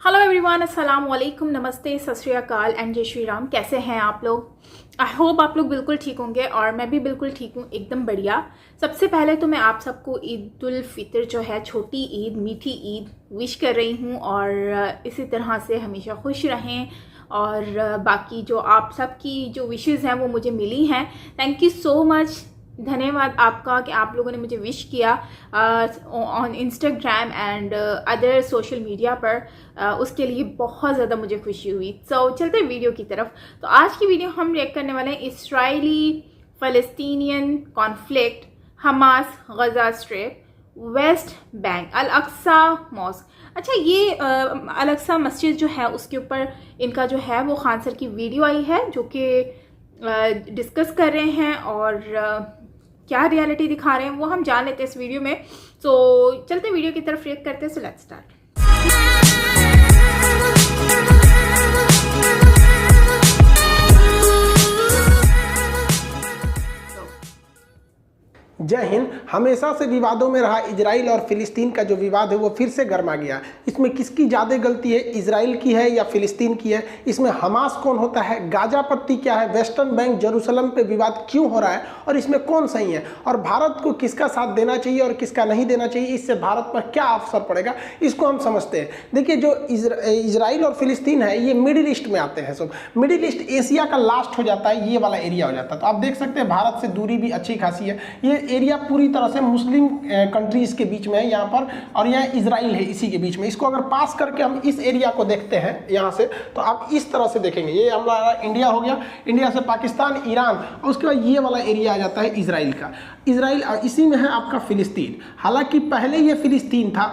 Hello everyone, अस्सलाम वालेकुम, नमस्ते, सत श्री अकाल एंड जय श्री राम। कैसे हैं आप लोग? आई होप आप लोग बिल्कुल ठीक होंगे और मैं भी बिल्कुल ठीक हूँ, एकदम बढ़िया। सबसे पहले तो मैं आप सबको ईद उल फितर जो है, छोटी ईद, मीठी ईद विश कर रही हूँ और इसी तरह से हमेशा खुश रहें। और बाकी जो आप सबकी जो विशेज़ हैं वो मुझे मिली हैं। थैंक यू सो मच, धन्यवाद आपका कि आप लोगों ने मुझे विश किया on Instagram and other social media पर। उसके लिए बहुत ज़्यादा मुझे खुशी हुई। सो चलते हैं वीडियो की तरफ। तो आज की वीडियो हम रिएक्ट करने वाले हैं इजरायली फ़लस्तीनियन कॉन्फ्लिक्ट, हमास गज़ा स्ट्रिप, वेस्ट बैंक, अल अक्सा मॉस्क। अच्छा, ये अल अक्सा मस्जिद जो है उसके ऊपर इनका जो है वो खान सर की वीडियो आई है जो कि डिस्कस कर रहे हैं और क्या रियलिटी दिखा रहे हैं वो हम जान लेते हैं इस वीडियो में। सो चलते वीडियो की तरफ रिएक्ट करते हैं। So let's start. जय हिंद। हमेशा से विवादों में रहा इजराइल और फिलिस्तीन का जो विवाद है वो फिर से गर्मा गया। इसमें किसकी ज़्यादा गलती है, इजराइल की है या फिलिस्तीन की है? इसमें हमास कौन होता है, गाजा पट्टी क्या है, वेस्टर्न बैंक जेरूसलम पे विवाद क्यों हो रहा है और इसमें कौन सही है, और भारत को किसका साथ देना चाहिए और किसका नहीं देना चाहिए, इससे भारत पर क्या असर पड़ेगा, इसको हम समझते हैं। देखिए, जो इजराइल और फिलिस्तीन है ये मिडिल ईस्ट में आते हैं। सब मिडिल ईस्ट एशिया का लास्ट हो जाता है, ये वाला एरिया हो जाता है। तो आप देख सकते हैं भारत से दूरी भी अच्छी खासी है। ये एरिया पूरी तरह से मुस्लिम कंट्रीज के बीच में है यहाँ पर, और यहाँ इजराइल है इसी के बीच में। इसको अगर पास करके हम इस एरिया को देखते हैं यहाँ से, तो आप इस तरह से देखेंगे। ये हमारा इंडिया हो गया, इंडिया से पाकिस्तान, ईरान, और उसके बाद ये वाला एरिया आ जाता है इजराइल का। इजराइल इसी में है आपका फिलिस्तीन। हालांकि पहले ये फिलिस्तीन था,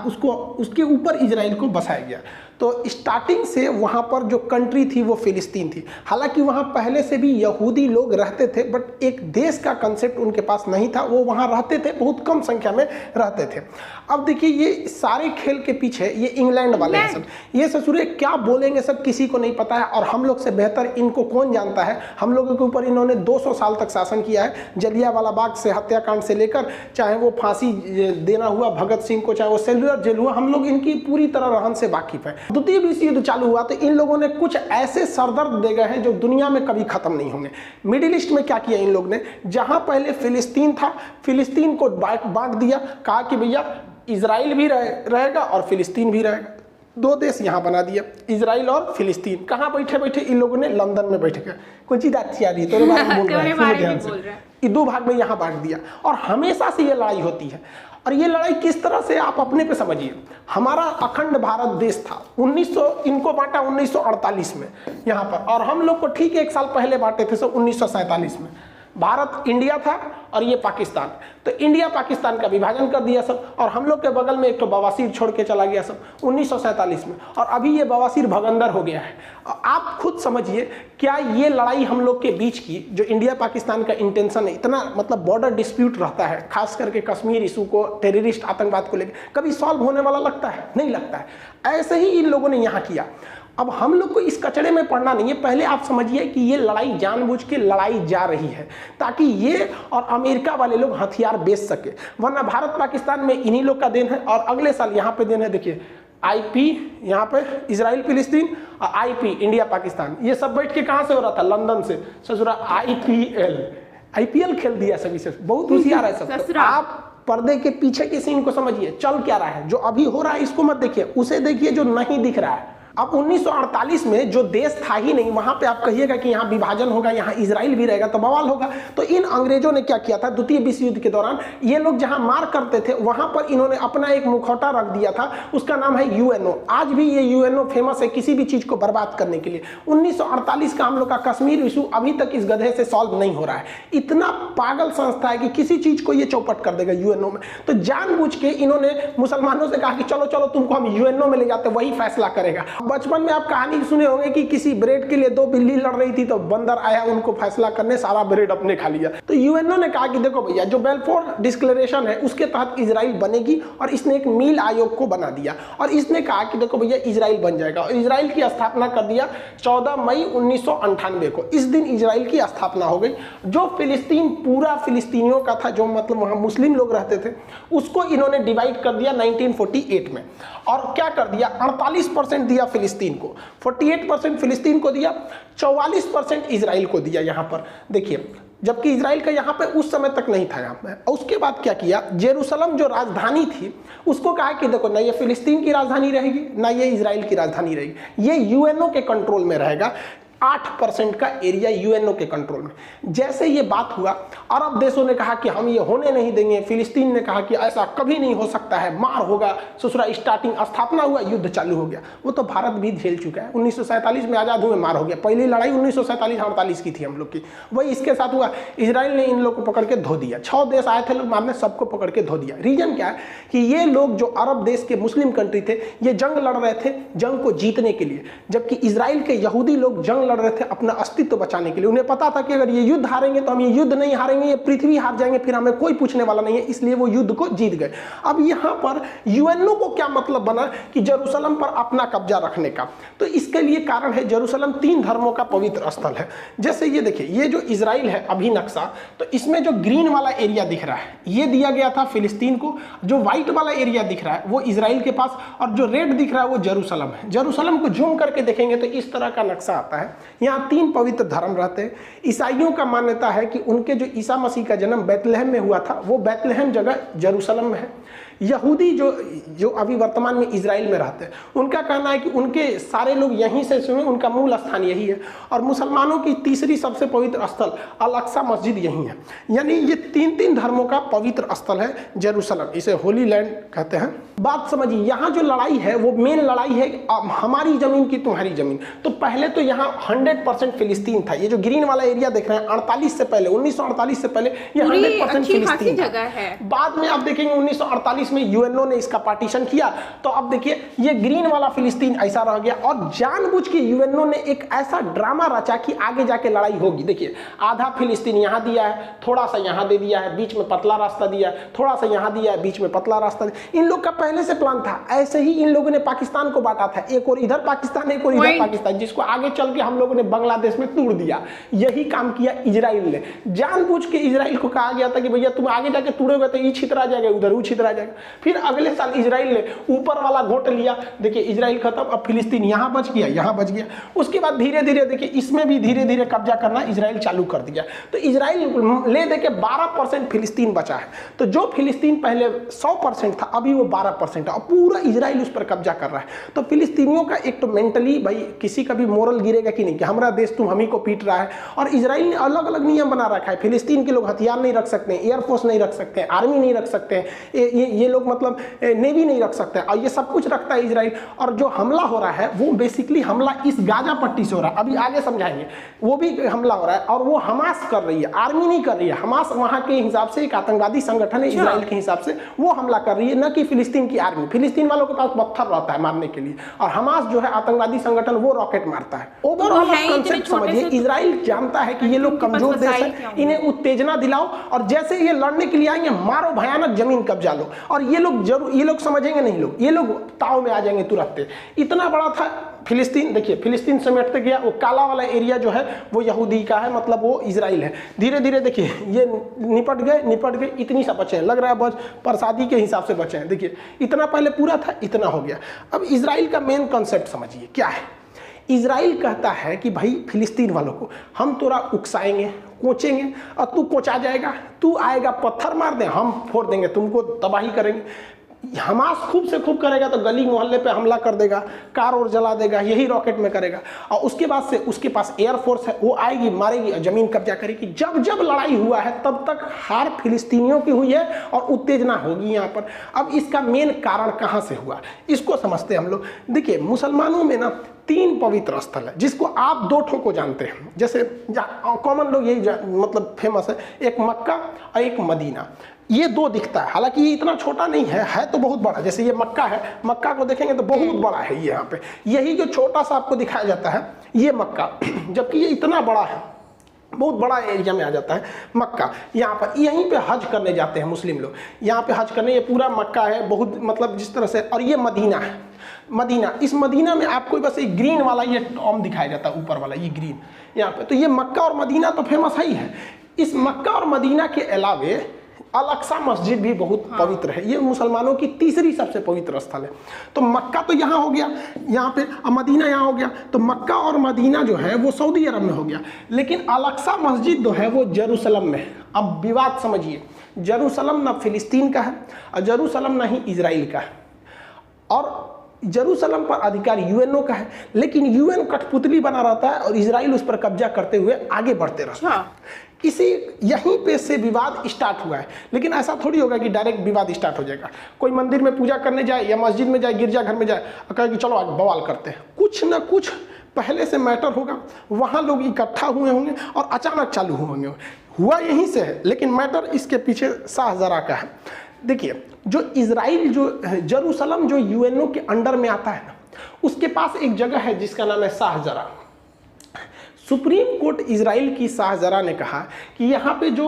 उसके ऊपर इजराइल को बसाया गया। तो स्टार्टिंग से वहाँ पर जो कंट्री थी वो फिलिस्तीन थी। हालांकि वहाँ पहले से भी यहूदी लोग रहते थे, बट एक देश का कंसेप्ट उनके पास नहीं था। वो वहाँ रहते थे, बहुत कम संख्या में रहते थे। अब देखिए, ये सारे खेल के पीछे ये इंग्लैंड वाले हैं सब। ये ससुरे क्या बोलेंगे सब किसी को नहीं पता है, और हम लोग से बेहतर इनको कौन जानता है। हम लोगों के ऊपर इन्होंने 200 साल तक शासन किया है। जलियांवाला बाग से हत्याकांड से लेकर, चाहे वो फांसी देना हुआ भगत सिंह को, चाहे वो सेलुलर जेल हुआ, हम लोग इनकी पूरी तरह रहन से वाकिफ है। द्वितीय विश्व युद्ध चालू हुआ तो इन लोगों ने कुछ ऐसे सरदर्द दे गए हैं जो दुनिया में कभी खत्म नहीं होंगे। मिडिल ईस्ट में क्या किया इन लोग ने, जहां पहले फिलिस्तीन था, फिलिस्तीन को बांट दिया। कहा कि भैया इजराइल भी रहेगा और फिलिस्तीन भी रहेगा। दो देश यहाँ बना दिया, इजराइल और फिलिस्तीन। कहाँ बैठे बैठे इन लोगों ने, लंदन में बैठ गए। कोई चीज अच्छी आ रही है तो बोल रहे हैं, दो भाग में यहाँ बांट दिया। और हमेशा से ये लड़ाई होती है। और ये लड़ाई किस तरह से, आप अपने पे समझिए। हमारा अखंड भारत देश था, 1900 इनको बांटा 1948 में यहाँ पर, और हम लोग को ठीक 1 साल पहले बांटे थे, 1947 में। भारत इंडिया था और ये पाकिस्तान। तो इंडिया पाकिस्तान का विभाजन कर दिया सब, और हम लोग के बगल में एक तो बवासीर छोड़ के चला गया सब 1947 में, और अभी ये बवासीर भगंदर हो गया है। आप खुद समझिए, क्या ये लड़ाई हम लोग के बीच की, जो इंडिया पाकिस्तान का इंटेंशन है, इतना मतलब बॉर्डर डिस्प्यूट रहता है, खास करके कश्मीर इशू को, टेररिस्ट आतंकवाद को लेकर, कभी सॉल्व होने वाला लगता है? नहीं लगता है। ऐसे ही इन लोगों ने यहाँ किया। अब हम लोग को इस कचड़े में पड़ना नहीं है। पहले आप समझिए कि ये लड़ाई जानबूझ के लड़ाई जा रही है ताकि ये और अमेरिका वाले लोग हथियार बेच सके, वरना भारत पाकिस्तान में इन्हीं लोग का देन है। और अगले साल यहाँ पे देन है, देखिए IP यहाँ पे इजराइल फिलिस्तीन, और IP इंडिया पाकिस्तान। ये सब बैठ के कहाँ से हो रहा था, लंदन से। ससुरा IPL खेल दिया सभी से, बहुत होशियार है सब। तो आप पर्दे के पीछे के सीन को समझिए, चल क्या रहा है। जो अभी हो रहा है इसको मत देखिए, उसे देखिए जो नहीं दिख रहा है। अब 1948 में जो देश था ही नहीं, वहां पे आप कहिएगा कि यहाँ विभाजन होगा, यहाँ इजराइल भी रहेगा, तो बवाल होगा। तो इन अंग्रेजों ने क्या किया था, द्वितीय विश्व युद्ध के दौरान ये लोग जहां मार करते थे वहां पर इन्होंने अपना एक मुखौटा रख दिया था, उसका नाम है UNO। आज भी ये UNO फेमस है किसी भी चीज को बर्बाद करने के लिए। 1948 का हम लोग का कश्मीर इशू अभी तक इस गधे से सॉल्व नहीं हो रहा है। इतना पागल संस्था है कि किसी चीज को ये चौपट कर देगा UNO में। तो जानबूझ के इन्होंने मुसलमानों से कहा कि चलो चलो तुमको हम UNO में ले जाते, वही फैसला करेगा। बचपन में आप कहानी सुने होंगे कि किसी ब्रेड के लिए 2 बिल्ली लड़ रही थी, तो बंदर आया उनको फैसला करने, सारा ब्रेड अपने खा लिया। तो UNO ने कहा कि देखो भैया, जो बेलफोर डिक्लेरेशन है उसके तहत इजराइल बनेगी, और इसने एक मील आयोग को बना दिया, और इसने कहा कि देखो भैया इजराइल बन जाएगा। और इजराइल की स्थापना कर दिया 14 मई 1998 को। इस दिन इजराइल की स्थापना हो गई। जो फिलिस्तीन पूरा फिलिस्तीनियों का था, जो मतलब वहां मुस्लिम लोग रहते थे, उसको इन्होंने डिवाइड कर दिया 1948 में। और क्या कर दिया, 48% दिया फिलिस्तीन को, 48% फिलिस्तीन को दिया, 44% इजराइल को दिया। यहाँ पर देखिए, जबकि इजराइल का यहाँ पे उस समय तक नहीं था यहाँ पे। और उसके बाद क्या किया, जेरूसलम जो राजधानी थी उसको कहा कि देखो ना ये फिलिस्तीन की राजधानी रहेगी ना ये इजराइल की राजधानी रहेगी, ये यूएनओ के कंट्रोल में रहेगा। 8% का एरिया यूएनओ के कंट्रोल में। जैसे ये बात हुआ, अरब देशों ने कहा कि हम ये होने नहीं देंगे, फिलिस्तीन ने कहा कि ऐसा कभी नहीं हो सकता है, मार होगा, ससुरा स्टार्टिंग स्थापना हुआ, युद्ध चालू हो गया। वो तो भारत भी झेल चुका है, 1947 में आज़ाद हुए मार हो गया। पहली लड़ाई 1947-48 की थी हम लोग की, वही इसके साथ हुआ। इजराइल ने इन लोग को पकड़ के धो दिया, 6 देश आए थे लोग मारने, सबको पकड़ के धो दिया। रीजन क्या है कि ये लोग जो अरब देश के मुस्लिम कंट्री थे, ये जंग लड़ रहे थे जंग को जीतने के लिए, जबकि इजराइल के यहूदी लोग जंग लड़ रहे थे अपना अस्तित्व बचाने के लिए। उन्हें पता था कि अगर ये युद्ध हारेंगे तो हम ये युद्ध नहीं हारेंगे, ये पृथ्वी हार जाएंगे, फिर हमें कोई पूछने वाला नहीं है, इसलिए वो युद्ध को जीत गए। अब यहाँ पर यूएनओ को क्या मतलब बना कि जेरूसलम पर अपना कब्जा रखने का, तो इसके लिए कारण है जेरूसलम 3 धर्मों का पवित्र स्थल है। जैसे ये देखिए, ये जो इजराइल है अभी नक्शा, तो इसमें जो ग्रीन वाला एरिया दिख रहा है ये दिया गया था फिलिस्तीन को, जो व्हाइट वाला एरिया दिख रहा है वो इजराइल के पास, और जो रेड दिख रहा है वो जेरूसलम है। जेरूसलम को जूम करके देखेंगे तो इस तरह का नक्शा आता है। यहाँ 3 पवित्र धर्म रहते हैं। ईसाइयों का मान्यता है कि उनके जो ईसा मसीह का जन्म बैतलहम में हुआ था, वो बैतलहम जगह जेरूसलम में है। यहूदी जो अभी वर्तमान में इजराइल में रहते हैं, उनका कहना है कि उनके सारे लोग यहीं से सुने, उनका मूल स्थान यही है। और मुसलमानों की तीसरी सबसे पवित्र स्थल अल-अक्सा मस्जिद यही है। यानी ये 3 धर्मों का पवित्र स्थल है जेरूसलम, इसे होली लैंड कहते हैं। बात समझिए, यहाँ जो लड़ाई है वो मेन लड़ाई है हमारी जमीन की तुम्हारी जमीन। तो पहले तो यहाँ 100% फिलिस्तीन था। ये जो ग्रीन वाला एरिया देख रहे हैं, 48 से पहले, 1948 से पहले ये 100% फिलिस्तीन जगह है। बाद में आप देखेंगे 1948 में यूएनओ ने इसका पार्टीशन किया, तो अब देखिए ये ग्रीन वाला फिलिस्तीन ऐसा रह गया। और जानबूझ के यूएनओ ने एक ऐसा ड्रामा रचा कि आगे जाके लड़ाई होगी। देखिए, आधा फिलिस्तीन यहाँ दिया है, थोड़ा सा यहाँ दे दिया है, बीच में पतला रास्ता दिया है, थोड़ा सा यहाँ दिया है, बीच में पतला रास्ता दिया। इन लोग का पहले से प्लान था। ऐसे ही इन लोगों ने पाकिस्तान को बांटा था, एक और इधर पाकिस्तान, एक और इधर पाकिस्तान, जिसको आगे चल के हम लोगों ने बांग्लादेश में तोड़ दिया। यही काम किया इजराइल ने। जानबूझ के इजराइल को कहा गया था कि भैया तुम आगे जाके तोड़ोगे तो ये छितरा जाएगा, उधर वो छितरा जाएगा। फिर अगले साल इजराइल ने ऊपर वाला घोट लिया। देखिए, इजराइल खत्म, अब फिलिस्तीन यहाँ बच गया, यहाँ बच गया। उसके बाद धीरे धीरे देखिए इसमें भी धीरे धीरे कब्जा करना इजराइल चालू कर दिया। तो इजराइल ले दे के 12% फिलिस्तीन बचा है। तो जो फिलिस्तीन पहले 100% था, अभी वो 12% है, और पूरा इजराइल उस पर कब्जा कर रहा है। तो फिलिस्तीनियों का एक तो मेंटली भाई किसी का भी मोरल गिरेगा कि नहीं कि हमारा देश तुम हम ही को पीट रहा है। और इजराइल ने अलग अलग नियम बना रखा है। फिलिस्तीन के लोग हथियार नहीं रख सकते, एयरफोर्स नहीं रख सकते, आर्मी नहीं रख सकते, ये लोग मतलब नेवी नहीं रख सकते, और ये सब कुछ रखता है इजराइल। और जो हमला हो रहा है वो बेसिकली हमला इस गाजा पट्टी से हो रहा है, अभी आगे समझाएंगे। वो भी हमला हो रहा है और वो हमास कर रही है, आर्मी नहीं कर रही है। हमास वहां के हिसाब से एक आतंकवादी संगठन है, इजराइल के हिसाब से वो हमला कर रही है, न कि फिलिस्तीन की आर्मी। फिलिस्तीन वालों के पास पत्थर रहता है मारने के लिए, और हमास जो है आतंकवादी संगठन, वो रॉकेट मारता है। ओवरऑल कांसेप्ट समझिए, इजराइल जानता है कि ये लोग कमजोर देश है, इन्हें उत्तेजना दिलाओ, और जैसे ये लड़ने के लिए आएंगे मारो, भयानक जमीन कब्जा लो। और ये लोग समझेंगे नहीं, ये लोग ताव में आ जाएंगे तुरंत। इतना बड़ा था फिलिस्तीन। देखिए, फिलिस्तीन समेटते गया, वो काला वाला एरिया जो है वो यहूदी का है, मतलब वो इजराइल है। धीरे धीरे देखिए ये निपट गए, इतनी सा बचे हैं, लग रहा है बस प्रसादी के हिसाब से बचे हैं। देखिए, इतना पहले पूरा था, इतना हो गया। अब इजराइल का मेन कॉन्सेप्ट समझिए क्या है। इजराइल कहता है कि भाई फिलिस्तीन वालों को हम तोरा उकसाएंगे, कोचेंगे, और तू कोचा जाएगा, तू आएगा पत्थर मार दे, हम फोड़ देंगे, तुमको तबाही करेंगे। हमास खूब से खूब करेगा तो गली मोहल्ले पे हमला कर देगा, कार और जला देगा, यही रॉकेट में करेगा। और उसके बाद से उसके पास एयरफोर्स है, वो आएगी, मारेगी, जमीन कब्जा करेगी। जब जब लड़ाई हुआ है तब तक हार फिलिस्तीनियों की हुई है और उत्तेजना होगी यहाँ पर। अब इसका मेन कारण कहाँ से हुआ, इसको समझते हैं हम लोग। देखिए, मुसलमानों में ना 3 पवित्र स्थल है, जिसको आप 2 ठों को जानते हैं। जैसे कॉमन लोग यही मतलब फेमस है, एक मक्का और एक मदीना। ये 2 दिखता है, हालांकि ये इतना छोटा नहीं है तो बहुत बड़ा। जैसे ये मक्का है, मक्का को देखेंगे तो बहुत बड़ा है ये यहाँ पे। यही जो छोटा सा आपको दिखाया जाता है ये मक्का, जबकि ये इतना बड़ा है, बहुत बड़ा एरिया में आ जाता है मक्का। यहाँ पर यहीं पे हज करने जाते हैं मुस्लिम लोग, यहाँ पे हज करने। ये पूरा मक्का है, बहुत मतलब जिस तरह से। और ये मदीना है, मदीना। इस मदीना में आपको बस एक ग्रीन वाला ये टॉम दिखाया जाता है, ऊपर वाला ये ग्रीन यहाँ पे। तो ये मक्का और मदीना तो फेमस ही है। इस मक्का और मदीना के अलावे अल-अक्सा मस्जिद भी बहुत पवित्र है, ये मुसलमानों की तीसरी सबसे पवित्र स्थल है। तो मक्का तो यहाँ हो गया, यहाँ पे मदीना यहाँ हो गया, तो मक्का और मदीना जो है वो सऊदी अरब में हो गया, लेकिन अल-अक्सा मस्जिद जो है वो जेरूसलम में है। अब विवाद समझिए, जेरूसलम ना फिलिस्तीन का है और जेरूसलम ना ही इजराइल का है, और जेरूसलम पर अधिकार यूएनओ का है, लेकिन यूएन कठपुतली बना रहता है और इजराइल उस पर कब्जा करते हुए आगे बढ़ते रहता है। इसी यहीं पे से विवाद स्टार्ट हुआ है, लेकिन ऐसा थोड़ी होगा कि डायरेक्ट विवाद स्टार्ट हो जाएगा। कोई मंदिर में पूजा करने जाए या मस्जिद में जाए, गिरजाघर में जाए और कहे कि चलो आज बवाल करते हैं, कुछ ना कुछ पहले से मैटर होगा, वहाँ लोग इकट्ठा हुए होंगे और अचानक चालू होंगे। हुआ यहीं से है, लेकिन मैटर इसके पीछे शाहजरा का है। देखिए, जो इजराइल जो जेरूसलम जो यूएनओ के अंडर में आता है ना, उसके पास एक जगह है जिसका नाम है शाहजरा। सुप्रीम कोर्ट इजराइल की शाहजरा ने कहा कि यहाँ पे जो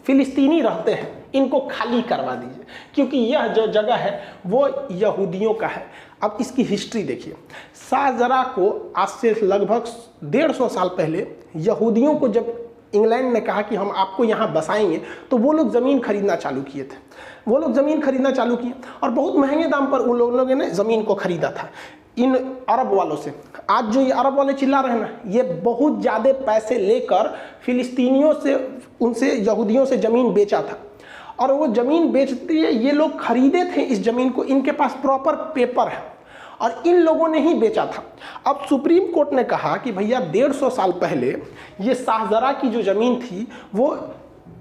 फिलिस्तीनी रहते हैं इनको खाली करवा दीजिए, क्योंकि यह जो जगह है वो यहूदियों का है। अब इसकी हिस्ट्री देखिए, शाहजरा को आज से लगभग 150 साल पहले यहूदियों को जब इंग्लैंड ने कहा कि हम आपको यहाँ बसाएंगे, तो वो लोग ज़मीन खरीदना चालू किए थे। वो लोग ज़मीन खरीदना चालू किए और बहुत महंगे दाम पर उन लोगों ने ज़मीन को खरीदा था इन अरब वालों से। आज जो ये अरब वाले चिल्ला रहे हैं ना, ये बहुत ज़्यादा पैसे लेकर फिलिस्तीनियों से, उनसे यहूदियों से ज़मीन बेचा था, और वो ज़मीन बेचते ये लोग खरीदे थे इस ज़मीन को, इनके पास प्रॉपर पेपर है और इन लोगों ने ही बेचा था। अब सुप्रीम कोर्ट ने कहा कि भैया 150 साल पहले ये शाहजरा की जो ज़मीन थी वो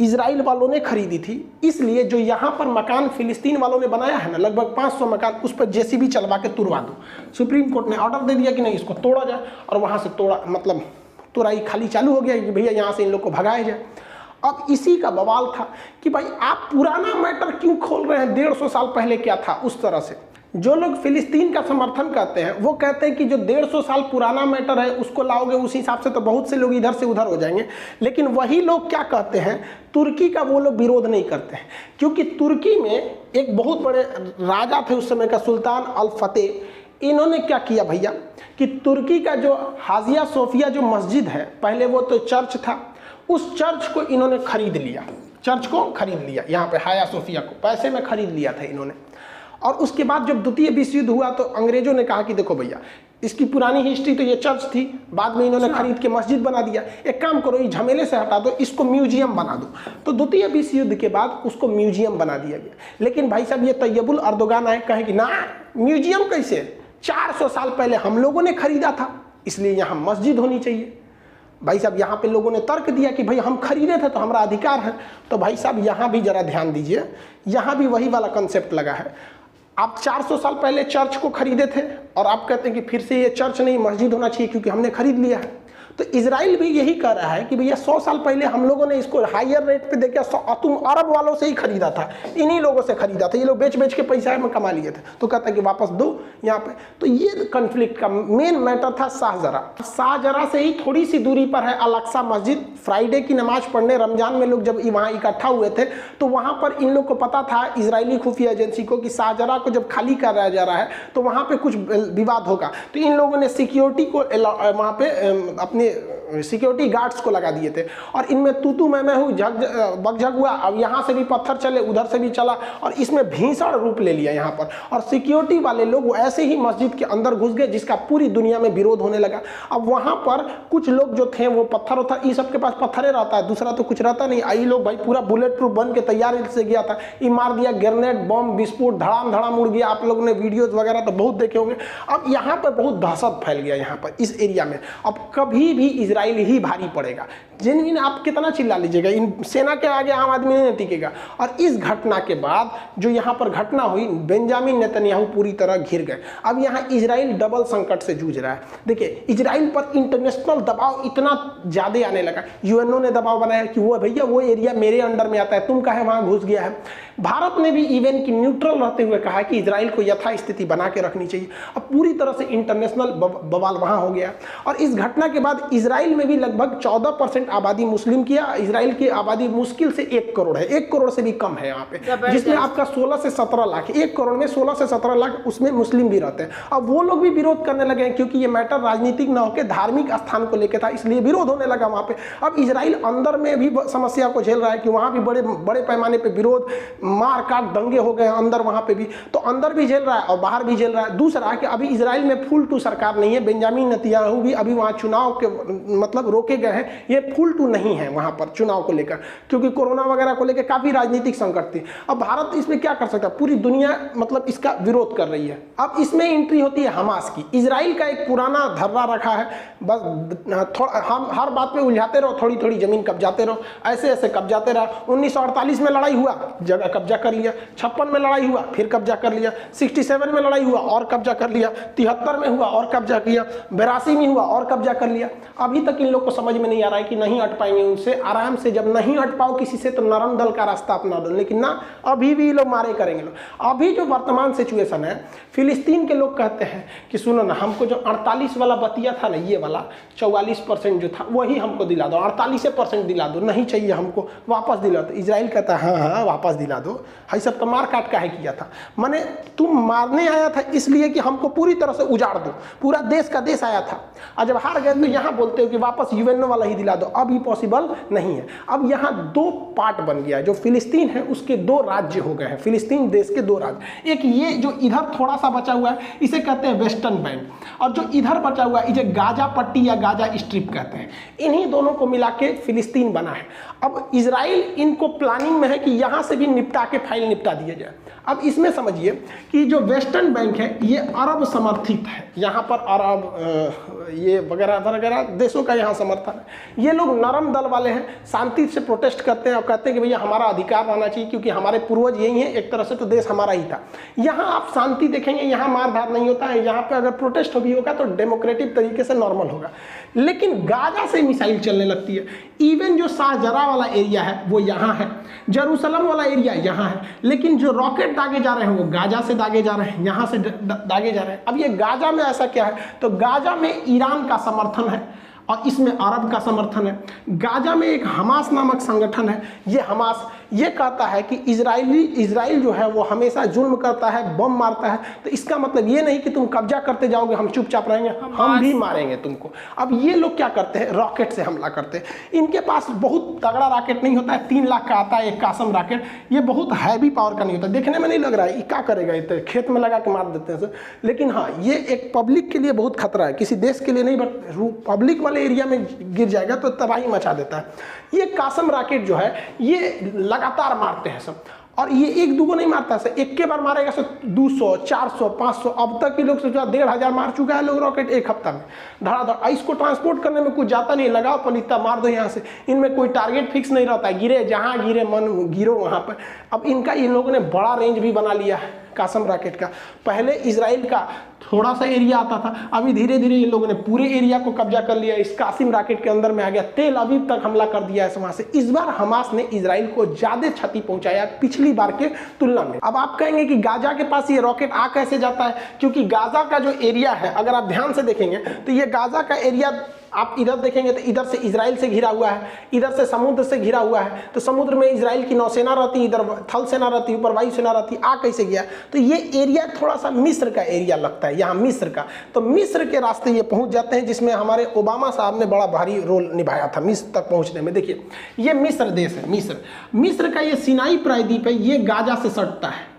इजराइल वालों ने खरीदी थी, इसलिए जो यहाँ पर मकान फिलिस्तीन वालों ने बनाया है ना, लगभग 500 मकान, उस पर जेसीबी चलवा के तुड़वा दो। सुप्रीम कोर्ट ने ऑर्डर दे दिया कि नहीं, इसको तोड़ा जाए, और वहाँ से तोड़ा मतलब तुराई खाली चालू हो गया कि भैया यहाँ से इन लोग को भगाया जाए। अब इसी का बवाल था कि भाई आप पुराना मैटर क्यों खोल रहे हैं, 150 साल पहले क्या था उस तरह से। जो लोग फिलिस्तीन का समर्थन करते हैं वो कहते हैं कि जो 150 साल पुराना मैटर है उसको लाओगे, उस हिसाब से तो बहुत से लोग इधर से उधर हो जाएंगे। लेकिन वही लोग क्या कहते हैं, तुर्की का वो लोग विरोध नहीं करते हैं, क्योंकि तुर्की में एक बहुत बड़े राजा थे उस समय का, सुल्तान अल फतेह। इन्होंने क्या किया भैया कि तुर्की का जो हाजिया सोफिया जो मस्जिद है, पहले वो तो चर्च था, उस चर्च को इन्होंने खरीद लिया। चर्च को खरीद लिया, यहाँ पे हाया सोफिया को पैसे में खरीद लिया था इन्होंने। और उसके बाद जब द्वितीय विश्व युद्ध हुआ तो अंग्रेजों ने कहा कि देखो भैया, इसकी पुरानी हिस्ट्री तो ये चर्च थी, बाद में इन्होंने खरीद के मस्जिद बना दिया, एक काम करो ये झमेले से हटा दो, इसको म्यूजियम बना दो। तो द्वितीय विश्व युद्ध के बाद उसको म्यूजियम बना दिया गया। लेकिन भाई साहब ये तैयबुल अर्दोगान आए, कहे कि ना म्यूजियम कैसे, 400 साल पहले हम लोगों ने खरीदा था, इसलिए यहाँ मस्जिद होनी चाहिए। भाई साहब यहाँ पे लोगों ने तर्क दिया कि भाई हम खरीदे थे तो हमारा अधिकार है। तो भाई साहब यहाँ भी जरा ध्यान दीजिए, यहाँ भी वही वाला कंसेप्ट लगा है। आप 400 साल पहले चर्च को खरीदे थे और आप कहते हैं कि फिर से ये चर्च नहीं मस्जिद होना चाहिए क्योंकि हमने खरीद लिया है। तो इजराइल भी यही कह रहा है कि भैया 100 साल पहले हम लोगों ने इसको हायर रेट पे देके तुम अरब वालों से ही खरीदा था, इन्हीं लोगों से खरीदा था, ये लोग बेच बेच के पैसा में कमा लिए थे। तो कहता है कि वापस दो यहाँ पे। तो ये कन्फ्लिक्ट का मेन मैटर था शाहजरा। शाहजरा से ही थोड़ी सी दूरी पर है अल-अक्सा मस्जिद। फ्राइडे की नमाज पढ़ने रमजान में लोग जब वहाँ इकट्ठा हुए थे तो वहाँ पर इन लोग को पता था, इजरायली खुफिया एजेंसी को, कि शाहजरा को जब खाली कराया जा रहा है तो वहाँ पे कुछ विवाद होगा। तो इन लोगों ने सिक्योरिटी को वहाँ पे अपने सिक्योरिटी गार्ड्स को लगा दिए थे और इनमें तू मैं हूँ बगझग हुआ। अब यहाँ से भी पत्थर चले, उधर से भी चला और इसमें भीषण रूप ले लिया यहाँ पर। और सिक्योरिटी वाले लोग वो ऐसे ही मस्जिद के अंदर घुस गए जिसका पूरी दुनिया में विरोध होने लगा। अब वहाँ पर कुछ लोग जो थे वो पत्थर होता, ये सबके पास पत्थरे रहता है, दूसरा तो कुछ रहता नहीं। आई लोग भाई पूरा बुलेट प्रूफ बन के तैयार से गया था, ये मार दिया, ग्रेनेड बम विस्फोट धड़ाम धड़ाम उड़ गया। आप लोगों ने वीडियोज वगैरह तो बहुत देखे होंगे। अब यहाँ पर बहुत दहशत फैल गया यहाँ पर इस एरिया में। अब कभी भी इजराइल ही भारी पड़ेगा। जिन आप कितना चिल्ला लीजिएगा, इन सेना के आगे आम आदमी नहीं टिकेगा। और इस घटना के बाद जो यहाँ पर घटना हुई, बेंजामिन नेतन्याहू पूरी तरह घिर गए। अब यहाँ इजराइल डबल संकट से जूझ रहा है। देखिए इजराइल पर इंटरनेशनल दबाव इतना ज्यादा आने लगा। यूएनओ ने दबाव बनाया कि वो भैया वो एरिया मेरे अंडर में आता है, तुम काहे वहां घुस गया है। भारत ने भी इवन की न्यूट्रल रहते हुए कहा कि इजराइल को यथास्थिति बना के रखनी चाहिए। अब पूरी तरह से इंटरनेशनल बवाल वहां हो गया। और इस घटना के बाद इसराइल में भी लगभग 14% आबादी मुस्लिम की है। इसराइल की आबादी मुश्किल से 1 करोड़ है, 1 करोड़ से भी कम है यहाँ पे, जिसमें आपका 16 से 17 लाख, 1 करोड़ में 16 से 17 लाख उसमें मुस्लिम भी रहते हैं। अब वो लोग भी विरोध करने लगे हैं, क्योंकि ये मैटर राजनीतिक ना होकर धार्मिक स्थान को लेकर था, इसलिए विरोध होने लगा वहाँ पे। अब इसराइल अंदर में भी समस्या को झेल रहा है कि वहाँ भी बड़े बड़े पैमाने पे विरोध, मार काट, दंगे हो गए अंदर वहाँ पे भी, तो अंदर भी झेल रहा है और बाहर भी झेल रहा है। दूसरा कि अभी इसराइल में फुल टू सरकार नहीं है, बेंजामिन नेतन्याहू भी अभी वहाँ चुनाव के मतलब रोके गए हैं, ये फुल टू नहीं है वहाँ पर चुनाव को लेकर, क्योंकि कोरोना वगैरह को लेकर काफ़ी राजनीतिक संकट थी। अब भारत इसमें क्या कर सकता है, पूरी दुनिया मतलब इसका विरोध कर रही है। अब इसमें एंट्री होती है हमास की। इसराइल का एक पुराना धर्रा रखा है, बस थोड़ा हम हर बात पे उलझाते रहो, थोड़ी थोड़ी जमीन कब्जाते रहो, ऐसे ऐसे कब्जाते रहो। 1948 में लड़ाई हुआ, जगह कब्जा कर लिया, 56 में लड़ाई हुआ, फिर कब्जा कर लिया, 67 में लड़ाई हुआ और कब्जा कर लिया, 73 में हुआ और कब्जा किया, 82 में हुआ और कब्जा कर लिया। अभी तक इन लोग को समझ में नहीं आ रहा है कि नहीं हट पाएंगे उनसे। आराम से जब नहीं हट पाओ किसी से तो नरम दल का रास्ता अपना दो, लेकिन ना, अभी भी लोग मारे करेंगे लोग। अभी जो वर्तमान सिचुएशन है, फिलिस्तीन के लोग कहते हैं कि सुनो ना, हमको जो 48 वाला बतिया था ना, ये वाला 44% जो था वही हमको दिला दो, 48% दिला दो, नहीं चाहिए हमको, वापस दिला दो। इजराइल कहता है हाँ हाँ वापस दिला दो, भाई सब तो मार काट का है किया था, माने तुम मारने आया था इसलिए कि हमको पूरी तरह से उजाड़ दो, पूरा देश का देश आया था, और जब हार गए तो यहाँ बोलते हो कि वापस यूएनओ वाला ही दिला दो। अब ये पॉसिबल नहीं है। अब यहाँ 2 पार्ट बन गया, जो फिलिस्तीन है उसके 2 राज्य हो गए हैं, फिलिस्तीन देश के 2 राज्य। एक ये जो इधर थोड़ा सा बचा हुआ है इसे कहते हैं वेस्टर्न बैंक, और जो इधर बचा हुआ है इसे गाजा पट्टी या गाजा स्ट्रिप कहते हैं। इन्हीं दोनों को मिला के फिलिस्तीन बना है। अब इजराइल इनको प्लानिंग में है कि यहाँ से भी निपटा के फाइल निपटा दिया जाए। अब इसमें समझिए कि जो वेस्टर्न बैंक है ये अरब समर्थित है, यहाँ पर अरब ये वगैरह वगैरह देशों का यहाँ समर्थन है। ये लोग नरम दल वाले हैं, शांति से प्रोटेस्ट करते हैं और कहते हैं कि भैया हमारा अधिकार रहना चाहिए, क्योंकि हमारे पूर्वज यही हैं, एक तरह से तो देश हमारा ही था। यहाँ आप शांति देखेंगे, यहाँ मारधार नहीं होता है, यहाँ पे अगर प्रोटेस्ट भी होगा तो डेमोक्रेटिक तरीके से नॉर्मल होगा। लेकिन गाजा से मिसाइल चलने लगती है। इवन जो शाहजरा वाला एरिया है वो यहाँ है, जेरूसलम वाला एरिया यहाँ है, लेकिन जो रॉकेट दागे जा रहे हैं वो गाजा से दागे जा रहे हैं, यहाँ से दागे जा रहे हैं। अब ये गाजा में ऐसा क्या है, तो गाजा में ईरान का समर्थन है और इसमें अरब का समर्थन है। गाजा में एक हमास नामक संगठन है, ये हमास ये कहता है कि इजराइल जो है वो हमेशा जुल्म करता है, बम मारता है, तो इसका मतलब ये नहीं कि तुम कब्जा करते जाओगे हम चुपचाप रहेंगे, हम भी मारेंगे तुमको। अब ये लोग क्या करते हैं, रॉकेट से हमला करते हैं। इनके पास बहुत तगड़ा रॉकेट नहीं होता है, 3 लाख का आता है एक कासम रॉकेट, ये बहुत हैवी पावर का नहीं होता, देखने में नहीं लग रहा है ये क्या करेगा, इतने खेत में लगा के मार देते हैं। लेकिन हाँ, ये एक पब्लिक के लिए बहुत खतरा है, किसी देश के लिए नहीं, बट पब्लिक वाले एरिया में गिर जाएगा तो तबाही मचा देता है। ये कासम रॉकेट जो है ये लगातार मारते हैं सब, और ये 1-2 नहीं मारता है, एक के बार मारेगा सो 200, 400, 500, अब तक के लोग सोचा 1500 मार चुका है लोग रॉकेट एक हफ्ता में धड़ाधड़। इसको ट्रांसपोर्ट करने में कुछ जाता नहीं, लगाओ पलिता मार दो यहाँ से। इनमें कोई टारगेट फिक्स नहीं रहता है, गिरे जहाँ गिरे मन गिरो वहाँ पर। अब इनका इन लोगों ने बड़ा रेंज भी बना लिया है कासम रॉकेट का। पहले इजराइल का थोड़ा सा एरिया आता था, अभी धीरे धीरे इन लोगों ने पूरे एरिया को कब्जा कर लिया, इस कासिम रॉकेट के अंदर में आ गया, तेल अवीव तक हमला कर दिया है वहां से। इस बार हमास ने इजराइल को ज्यादा क्षति पहुंचाया पिछली बार के तुलना में। अब आप कहेंगे कि गाजा के पास ये रॉकेट आ कैसे जाता है, क्योंकि गाजा का जो एरिया है अगर आप ध्यान से देखेंगे तो ये गाजा का एरिया आप इधर देखेंगे तो इधर से इजराइल से घिरा हुआ है, इधर से समुद्र से घिरा हुआ है, तो समुद्र में इजराइल की नौसेना रहती, इधर थल सेना रहती, ऊपर वायु सेना रहती, आ कैसे गया। तो ये एरिया थोड़ा सा मिस्र का एरिया लगता है, यहाँ मिस्र का, तो मिस्र के रास्ते ये पहुंच जाते हैं, जिसमें हमारे ओबामा साहब ने बड़ा भारी रोल निभाया था मिस्र तक पहुंचने में। देखिए ये मिस्र देश है, मिस्र का ये सिनाई प्रायद्वीप है, ये गाजा से सटता है।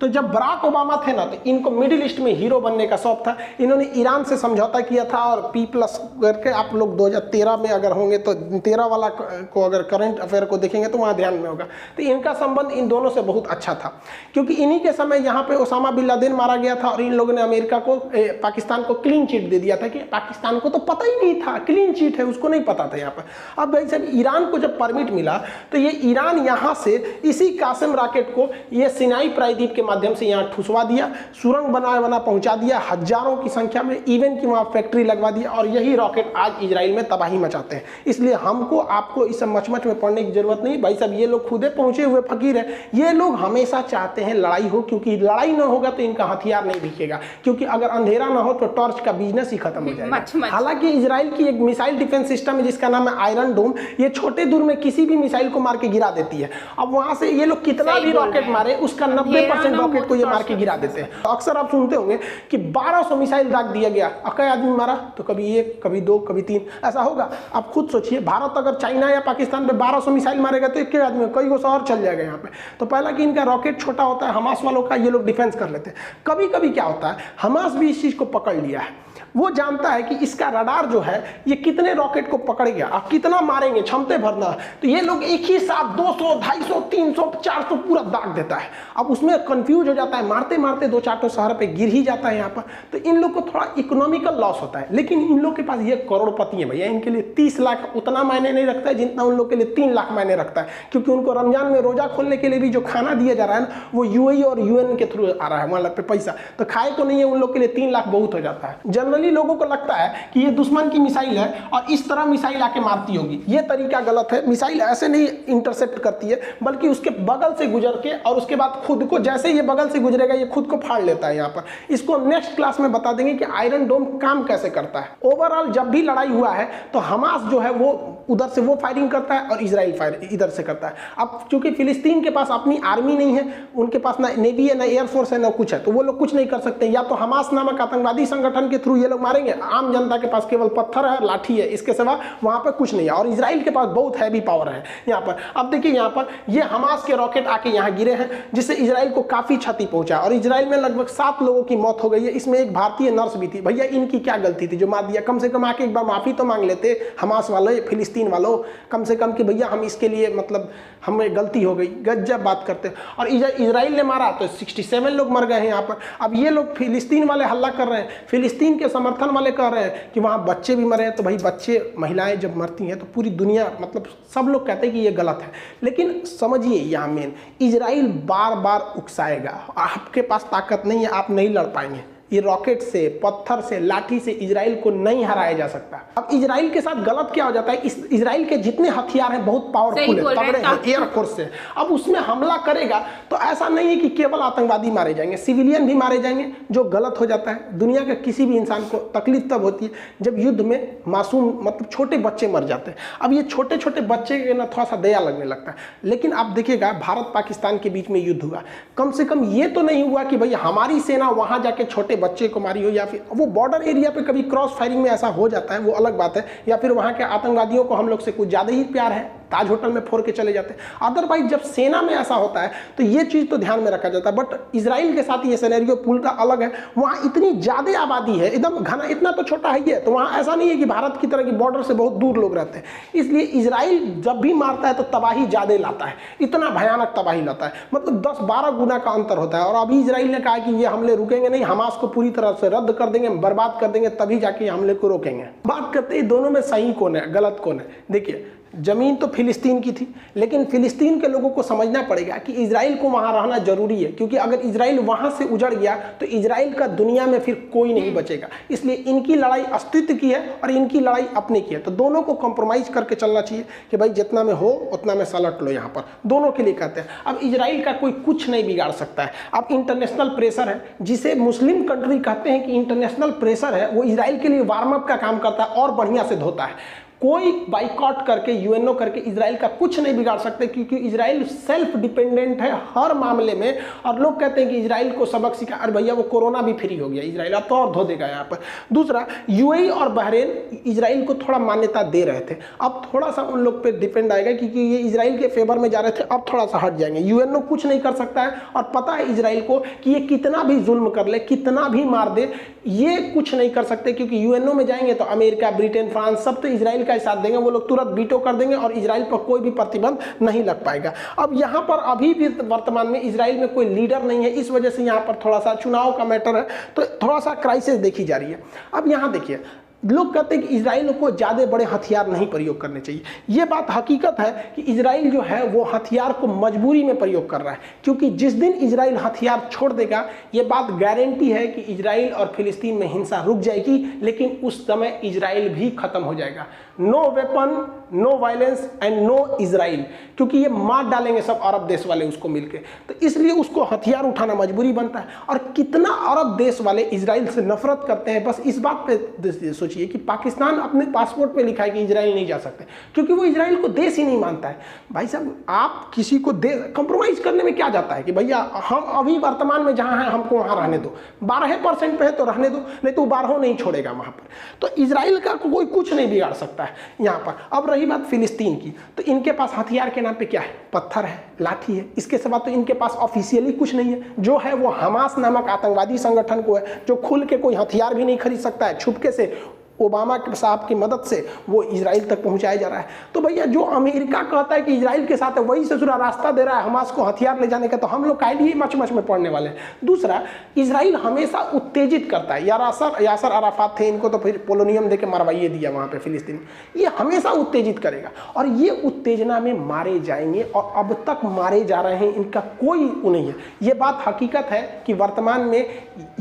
तो जब बराक ओबामा थे ना, तो इनको मिडिल ईस्ट में हीरो बनने का शौक था। इन्होंने ईरान से समझौता किया था और P+ करके, आप लोग 2013 में अगर होंगे तो 13 वाला को अगर करंट अफेयर को देखेंगे तो वहाँ ध्यान में होगा। तो इनका संबंध इन दोनों से बहुत अच्छा था, क्योंकि इन्हीं के समय यहाँ पे ओसामा बिन लादेन मारा गया था और इन लोगों ने अमेरिका को पाकिस्तान को क्लीन चिट दे दिया था, कि पाकिस्तान को तो पता ही नहीं था क्लीन चिट है, उसको नहीं पता था यहाँ पर। अब भाई साहब ईरान को जब परमिट मिला तो ये ईरान यहाँ से इसी कासिम रॉकेट को ये सिनाई प्रायद्वीप के माध्यम से यहाँ ठुसवा दिया, सुरंग बना पहुंचा दिया हजारों की संख्या में, इवन की वहाँ फैक्ट्री लगवा दिया, और यही रॉकेट आज इजराइल में तबाही मचाते हैं। इसलिए हमको आपको इस मचमच में पड़ने की जरूरत नहीं भाई साहब, ये लोग खुदे पहुंचे हुए फकीर है। ये लोग हमेशा चाहते हैं लड़ाई हो, क्योंकि लड़ाई ना होगा तो इनका हथियार नहीं दिखेगा, क्योंकि अगर अंधेरा ना हो तो टॉर्च का बिजनेस ही खत्म हो जाएगा। हालांकि इजराइल की एक मिसाइल डिफेंस सिस्टम है जिसका नाम है आयरन डोम, ये छोटे दूर में किसी भी मिसाइल को मार के गिरा देती है। अब वहां से ये लोग कितना भी रॉकेट मारे उसका 90% रॉकेट को ये मार के गिरा देते हैं। अक्सर आप सुनते होंगे कि 1200 मिसाइल दाग दिया गया, कई आदमी मारा तो कभी 1, कभी 2, कभी 3 ऐसा होगा। आप खुद सोचिए, भारत अगर चाइना या पाकिस्तान पे 1200 मिसाइल मारेगा तो एक आदमी कई गो शहर चल जाएगा यहाँ पे। तो पहला कि इनका रॉकेट छोटा होता है, हमास वालों का ये लोग डिफेंस कर लेते हैं। कभी कभी क्या होता है, हमास भी इस चीज को पकड़ लिया है, वो जानता है कि इसका रडार जो है ये कितने रॉकेट को पकड़ गया, आप कितना मारेंगे, क्षमते भरना, तो ये लोग एक ही साथ 200, 250, 300, 400 पूरा दाग देता है। अब उसमें कंफ्यूज हो जाता है, मारते मारते 2-4 शहर पे गिर ही जाता है यहाँ पर। तो इन लोग को थोड़ा इकोनॉमिकल लॉस होता है, लेकिन इन लोग के पास ये करोड़पति है भैया, इनके लिए 30 लाख उतना मायने नहीं रखता है जितना उन लोग के लिए 3 लाख मायने रखता है, क्योंकि उनको रमजान में रोजा खोलने के लिए भी जो खाना दिया जा रहा है ना, वो यूएई और यूएन के थ्रू आ रहा है वहाँ पे पैसा, तो खाए को नहीं है उन लोग के लिए 3 लाख बहुत हो जाता है। जनरली लोगों को लगता है कि ये दुश्मन की मिसाइल है और इस तरह मिसाइल आके मारती होगी, ये तरीका गलत है। मिसाइल ऐसे नहीं इंटरसेप्ट करती है, बल्कि उसके बगल से गुजर के और उसके बाद खुद को, जैसे ये बगल से गुजरेगा ये खुद को फाड़ लेता है यहाँ पर। इसको नेक्स्ट क्लास में बता देंगे कि आयरन डोम काम कैसे करता है। ओवरऑल जब भी लड़ाई हुआ है तो हमास जो है वो उधर से वो फायरिंग करता है और इजराइल फायर इधर से करता है। अब चूंकि फिलिस्तीन के पास अपनी आर्मी नहीं है, उनके पास ना नेवी है, ना एयरफोर्स है, ना कुछ है, तो वो लोग कुछ नहीं कर सकते। या तो हमास नामक आतंकवादी संगठन के थ्रू ये लोग मारेंगे, आम जनता के पास केवल पत्थर है, लाठी है, इसके सिवा वहां पर कुछ नहीं है। और इजराइल के पास बहुत हैवी पावर है यहाँ पर। अब देखिए यहाँ पर ये हमास के रॉकेट आके यहाँ गिरे हैं, जिससे इजराइल को काफी क्षति पहुंचा और इजराइल में लगभग 7 लोगों की मौत हो गई है। इसमें एक भारतीय नर्स भी थी। भैया इनकी क्या गलती थी जो मार दिया? कम से कम आके एक बार माफी तो मांग लेते हमास वाले, फिलिस्तीन वालों, कम से कम कि भैया हम इसके लिए मतलब हमें गलती हो गई। गजब बात करते हैं। और इजराइल ने मारा तो 67 लोग मर गए हैं यहाँ पर। अब ये लोग फिलिस्तीन वाले हल्ला कर रहे हैं, फिलिस्तीन के समर्थन वाले कह रहे हैं कि वहाँ बच्चे भी मरे हैं। तो भाई बच्चे, महिलाएं जब मरती हैं तो पूरी दुनिया, मतलब सब लोग कहते हैं कि ये गलत है। लेकिन समझिए यहाँ मेन, इजराइल बार बार उकसाएगा, आपके पास ताकत नहीं है, आप नहीं लड़ पाएंगे। ये रॉकेट से, पत्थर से, लाठी से इजराइल को नहीं हराया जा सकता। अब इजराइल के साथ गलत क्या हो जाता है, इस इजराइल के जितने हथियार हैं बहुत पावरफुल है, तगड़े हैं एयरफोर्स से। अब उसमें हमला करेगा तो ऐसा नहीं है कि केवल आतंकवादी मारे जाएंगे, सिविलियन भी मारे जाएंगे, जो गलत हो जाता है। दुनिया के किसी भी इंसान को तकलीफ तब होती है जब युद्ध में मासूम, मतलब छोटे बच्चे मर जाते हैं। अब ये छोटे छोटे बच्चे के ना थोड़ा सा दया लगने लगता है। लेकिन आप देखिएगा भारत पाकिस्तान के बीच में युद्ध हुआ, कम से कम ये तो नहीं हुआ कि भाई हमारी सेना वहां जाके छोटे बच्चे को मारी हो, या फिर वो बॉर्डर एरिया पे कभी क्रॉस फायरिंग में ऐसा हो जाता है, वो अलग बात है। या फिर वहां के आतंकवादियों को हम लोग से कुछ ज्यादा ही प्यार है, ताज होटल में फोड़ के चले जाते हैं। अदरवाइज जब सेना में ऐसा होता है तो ये चीज तो ध्यान में रखा जाता है। बट इजराइल के साथ ये सिनेरियो पूरा अलग है। वहां इतनी ज्यादा आबादी है, एकदम घना, इतना तो छोटा है ये, तो वहां ऐसा नहीं है कि भारत की तरह की बॉर्डर से बहुत दूर लोग रहते हैं। इसलिए इजराइल जब भी मारता है तो तबाही ज्यादा लाता है, इतना भयानक तबाही लाता है, मतलब 10-12 गुना का अंतर होता है। और अभी इजराइल ने कहा कि ये हमले रुकेंगे नहीं, हमास को पूरी तरह से रद्द कर देंगे, बर्बाद कर देंगे, तभी जाके हमले को रोकेंगे। बात करते हैं दोनों में सही कौन है, गलत कौन है। देखिए जमीन तो फिलिस्तीन की थी, लेकिन फिलिस्तीन के लोगों को समझना पड़ेगा कि इजराइल को वहां रहना जरूरी है, क्योंकि अगर इजराइल वहां से उजड़ गया तो इजराइल का दुनिया में फिर कोई नहीं बचेगा। इसलिए इनकी लड़ाई अस्तित्व की है और इनकी लड़ाई अपने की है। तो दोनों को कॉम्प्रोमाइज करके चलना चाहिए कि भाई जितना में हो उतना में सलट लो। यहाँ पर दोनों के लिए कहते हैं। अब इजराइल का कोई कुछ नहीं बिगाड़ सकता है। अब इंटरनेशनल प्रेशर है, जिसे मुस्लिम कंट्री कहते हैं कि इंटरनेशनल प्रेशर है, वो इजराइल के लिए वार्म अप का काम करता है और बढ़िया से धोता है। कोई बाइकआउट करके, यूएनओ करके इजराइल का कुछ नहीं बिगाड़ सकते, क्योंकि इजराइल सेल्फ डिपेंडेंट है हर मामले में। और लोग कहते हैं कि इजराइल को सबक सिखा, अरे भैया वो कोरोना भी फ्री हो गया, इजराइल अब तो और धो देगा यहाँ पर। दूसरा, यूएई और बहरीन इजराइल को थोड़ा मान्यता दे रहे थे, अब थोड़ा सा उन लोग पे डिपेंड आएगा, क्योंकि ये इजराइल के फेवर में जा रहे थे, अब थोड़ा सा हट जाएंगे। यूएनओ कुछ नहीं कर सकता है, और पता है इजराइल को कि ये कितना भी जुल्म कर ले, कितना भी मार दे, ये कुछ नहीं कर सकते, क्योंकि यूएनओ में जाएंगे तो अमेरिका, ब्रिटेन, फ्रांस सब तो इजराइल का साथ देंगे। वो लोग तुरंत वीटो कर देंगे और इजराइल पर कोई भी प्रतिबंध नहीं लग पाएगा। अब यहाँ पर अभी भी वर्तमान में इजराइल में कोई लीडर नहीं है, इस वजह से यहाँ पर थोड़ा सा चुनाव का मैटर है, तो थोड़ा सा क्राइसिस देखी जा रही है। अब यहाँ देखिए, लोग कहते हैं कि इजराइल को ज़्यादा बड़े हथियार नहीं प्रयोग करने चाहिए। ये बात हकीकत है कि इजराइल जो है वो हथियार को मजबूरी में प्रयोग कर रहा है, क्योंकि जिस दिन इजराइल हथियार छोड़ देगा ये बात गारंटी है कि इजराइल और फिलिस्तीन में हिंसा रुक जाएगी, लेकिन उस समय इजराइल भी खत्म हो जाएगा। No weapon, no violence and no Israel, क्योंकि ये मार डालेंगे सब अरब देश वाले उसको मिलके, तो इसलिए उसको हथियार उठाना मजबूरी बनता है। और कितना अरब देश वाले इजराइल से नफरत करते हैं, बस इस बात पे सोचिए कि पाकिस्तान अपने पासपोर्ट पे लिखा है कि इजराइल नहीं जा सकते, क्योंकि वो इजराइल को देश ही नहीं मानता है। भाई साहब, आप किसी को कंप्रोमाइज करने में क्या जाता है कि भैया हम अभी वर्तमान में जहाँ हैं हमको वहाँ रहने दो, 12% पे है तो रहने दो, नहीं तो 12 नहीं छोड़ेगा वहाँ पर। तो इजराइल का कोई कुछ नहीं बिगाड़ सकता है यहाँ पर। अब रही बात फिलिस्तीन की, तो इनके पास हथियार के नाम पे क्या है? पत्थर है, लाठी है, इसके सिवा तो इनके पास ऑफिशियली कुछ नहीं है। जो है वो हमास नामक आतंकवादी संगठन को है, जो खुल के कोई हथियार भी नहीं खरीद सकता है, छुपके से ओबामा साहब की मदद से वो इजराइल तक पहुंचाया जा रहा है। तो भैया जो अमेरिका कहता है कि इजराइल के साथ है, वही ससुरा रास्ता दे रहा है हमास को हथियार ले जाने का, तो हम लोग काहे लिए मच मच में पड़ने वाले हैं। दूसरा, इजराइल हमेशा उत्तेजित करता है। यासर अराफात थे, इनको तो फिर पोलोनियम दे के मरवाइए दिया वहाँ पे फिलिस्तीन। ये हमेशा उत्तेजित करेगा और ये उत्तेजना में मारे जाएंगे, और अब तक मारे जा रहे हैं, इनका कोई नहीं है। ये बात हकीकत है कि वर्तमान में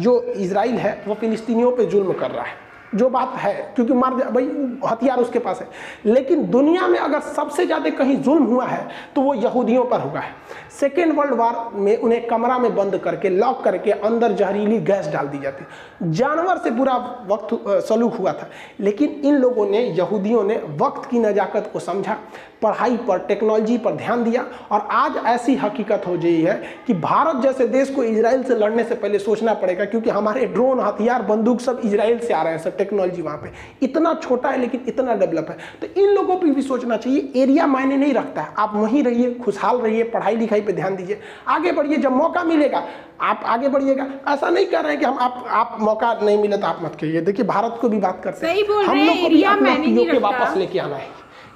जो इजराइल है वो फिलिस्तीनियों पर जुल्म कर रहा है, जो बात है, क्योंकि भाई हथियार उसके पास है। लेकिन दुनिया में अगर सबसे ज़्यादा कहीं जुल्म हुआ है तो वो यहूदियों पर हुआ है। सेकेंड वर्ल्ड वार में उन्हें कमरा में बंद करके, लॉक करके अंदर जहरीली गैस डाल दी जाती, जानवर से बुरा वक्त सलूक हुआ था। लेकिन इन लोगों ने, यहूदियों ने वक्त की नज़ाकत को समझा, पढ़ाई पर, टेक्नोलॉजी पर ध्यान दिया, और आज ऐसी हकीकत हो गई है कि भारत जैसे देश को इजराइल से लड़ने से पहले सोचना पड़ेगा, क्योंकि हमारे ड्रोन, हथियार, बंदूक सब इजराइल से आ रहे हैं, सब टेक्नोलॉजी वहाँ पे इतना छोटा है लेकिन इतना डेवलप है। तो इन लोगों पर भी सोचना चाहिए। एरिया मायने नहीं रखता है, आप वहीं रहिए, खुशहाल रहिए, पढ़ाई लिखाई पे ध्यान दीजिए, आगे बढ़िए। जब मौका मिलेगा आप आगे बढ़िएगा। ऐसा नहीं कर रहे हैं कि हम आप मौका नहीं मिले तो आप मत करिए। देखिए भारत को भी बात करते हैं, हम लोग को भी अपना पीओके वापस लेके आना है,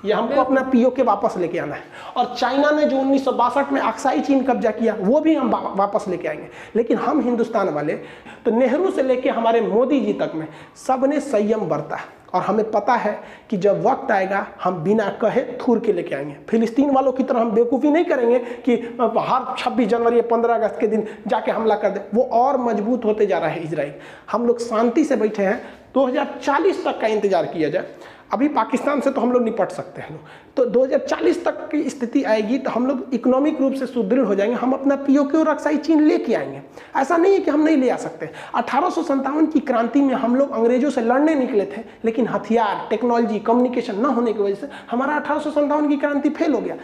ये हमको अपना पीओके वापस लेके आना है। और चाइना ने जो 1962 में अक्साई चीन कब्जा किया, वो भी हम वापस लेके आएंगे। लेकिन हम हिंदुस्तान वाले, तो नेहरू से लेके हमारे मोदी जी तक में सबने संयम बरता है, और हमें पता है कि जब वक्त आएगा हम बिना कहे थूर के लेके आएंगे। फिलिस्तीन वालों की तरह हम बेवकूफ़ी नहीं करेंगे कि हर 26 जनवरी या 15 अगस्त के दिन जाके हमला कर दे। वो और मजबूत होते जा रहा है इजराइल। हम लोग शांति से बैठे हैं, 2040 तक का इंतजार किया जाए। अभी पाकिस्तान से तो हम लोग निपट सकते हैं, तो 2040 तक की स्थिति आएगी तो हम लोग इकोनॉमिक रूप से सुदृढ़ हो जाएंगे, हम अपना पीओके और अक्साई चीन लेके आएंगे। ऐसा नहीं है कि हम नहीं ले आ सकते। 1857 की क्रांति में हम लोग अंग्रेजों से लड़ने निकले थे, लेकिन हथियार, टेक्नोलॉजी, कम्युनिकेशन न होने की वजह से हमारा 1857 की क्रांति फेल हो गया।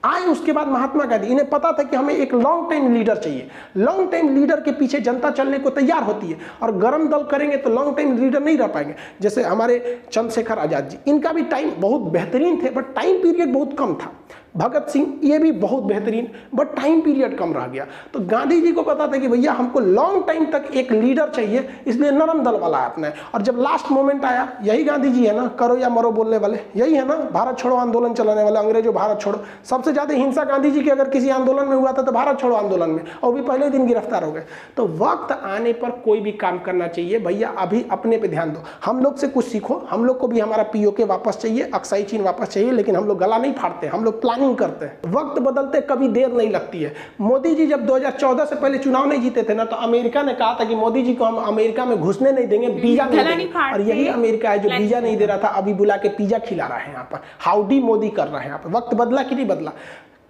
आए उसके बाद महात्मा गांधी, इन्हें पता था कि हमें एक लॉन्ग टाइम लीडर चाहिए। लॉन्ग टाइम लीडर के पीछे जनता चलने को तैयार होती है, और गरम दल करेंगे तो लॉन्ग टाइम लीडर नहीं रह पाएंगे। जैसे हमारे चंद्रशेखर आजाद जी, इनका भी टाइम बहुत बेहतरीन थे, बट टाइम पीरियड बहुत कम था। भगत सिंह, ये भी बहुत बेहतरीन, बट टाइम पीरियड कम रह गया। तो गांधी जी को पता था कि भैया हमको लॉन्ग टाइम तक एक लीडर चाहिए, इसलिए नरम दल वाला अपना है। और जब लास्ट मोमेंट आया, यही गांधी जी है ना, करो या मरो बोलने वाले, यही है ना, भारत छोड़ो आंदोलन चलाने वाले, अंग्रेजों भारत छोड़ो। सबसे ज्यादा हिंसा गांधी जी की अगर किसी आंदोलन में हुआ था तो भारत छोड़ो आंदोलन में, और भी पहले दिन गिरफ्तार हो गए। तो वक्त आने पर कोई भी काम करना चाहिए भैया, अभी अपने पे ध्यान दो। हम लोग से कुछ सीखो, हम लोग को भी हमारा पीओके वापस चाहिए, अक्साई चीन वापस चाहिए, लेकिन हम लोग गला नहीं फाड़ते, हम लोग प्लानिंग करते हैं। वक्त बदलते कभी देर नहीं लगती है। मोदी जी जब 2014 से पहले चुनाव नहीं जीते थे ना, तो अमेरिका ने कहा था कि मोदी जी को हम अमेरिका में घुसने नहीं देंगे, वीजा नहीं देंगे। और यही अमेरिका है जो वीजा नहीं दे रहा था, अभी बुला के पिज्जा खिला रहा है यहाँ पर, हाउडी मोदी कर रहा है यहाँ पर। वक्त बदला कि नहीं बदला?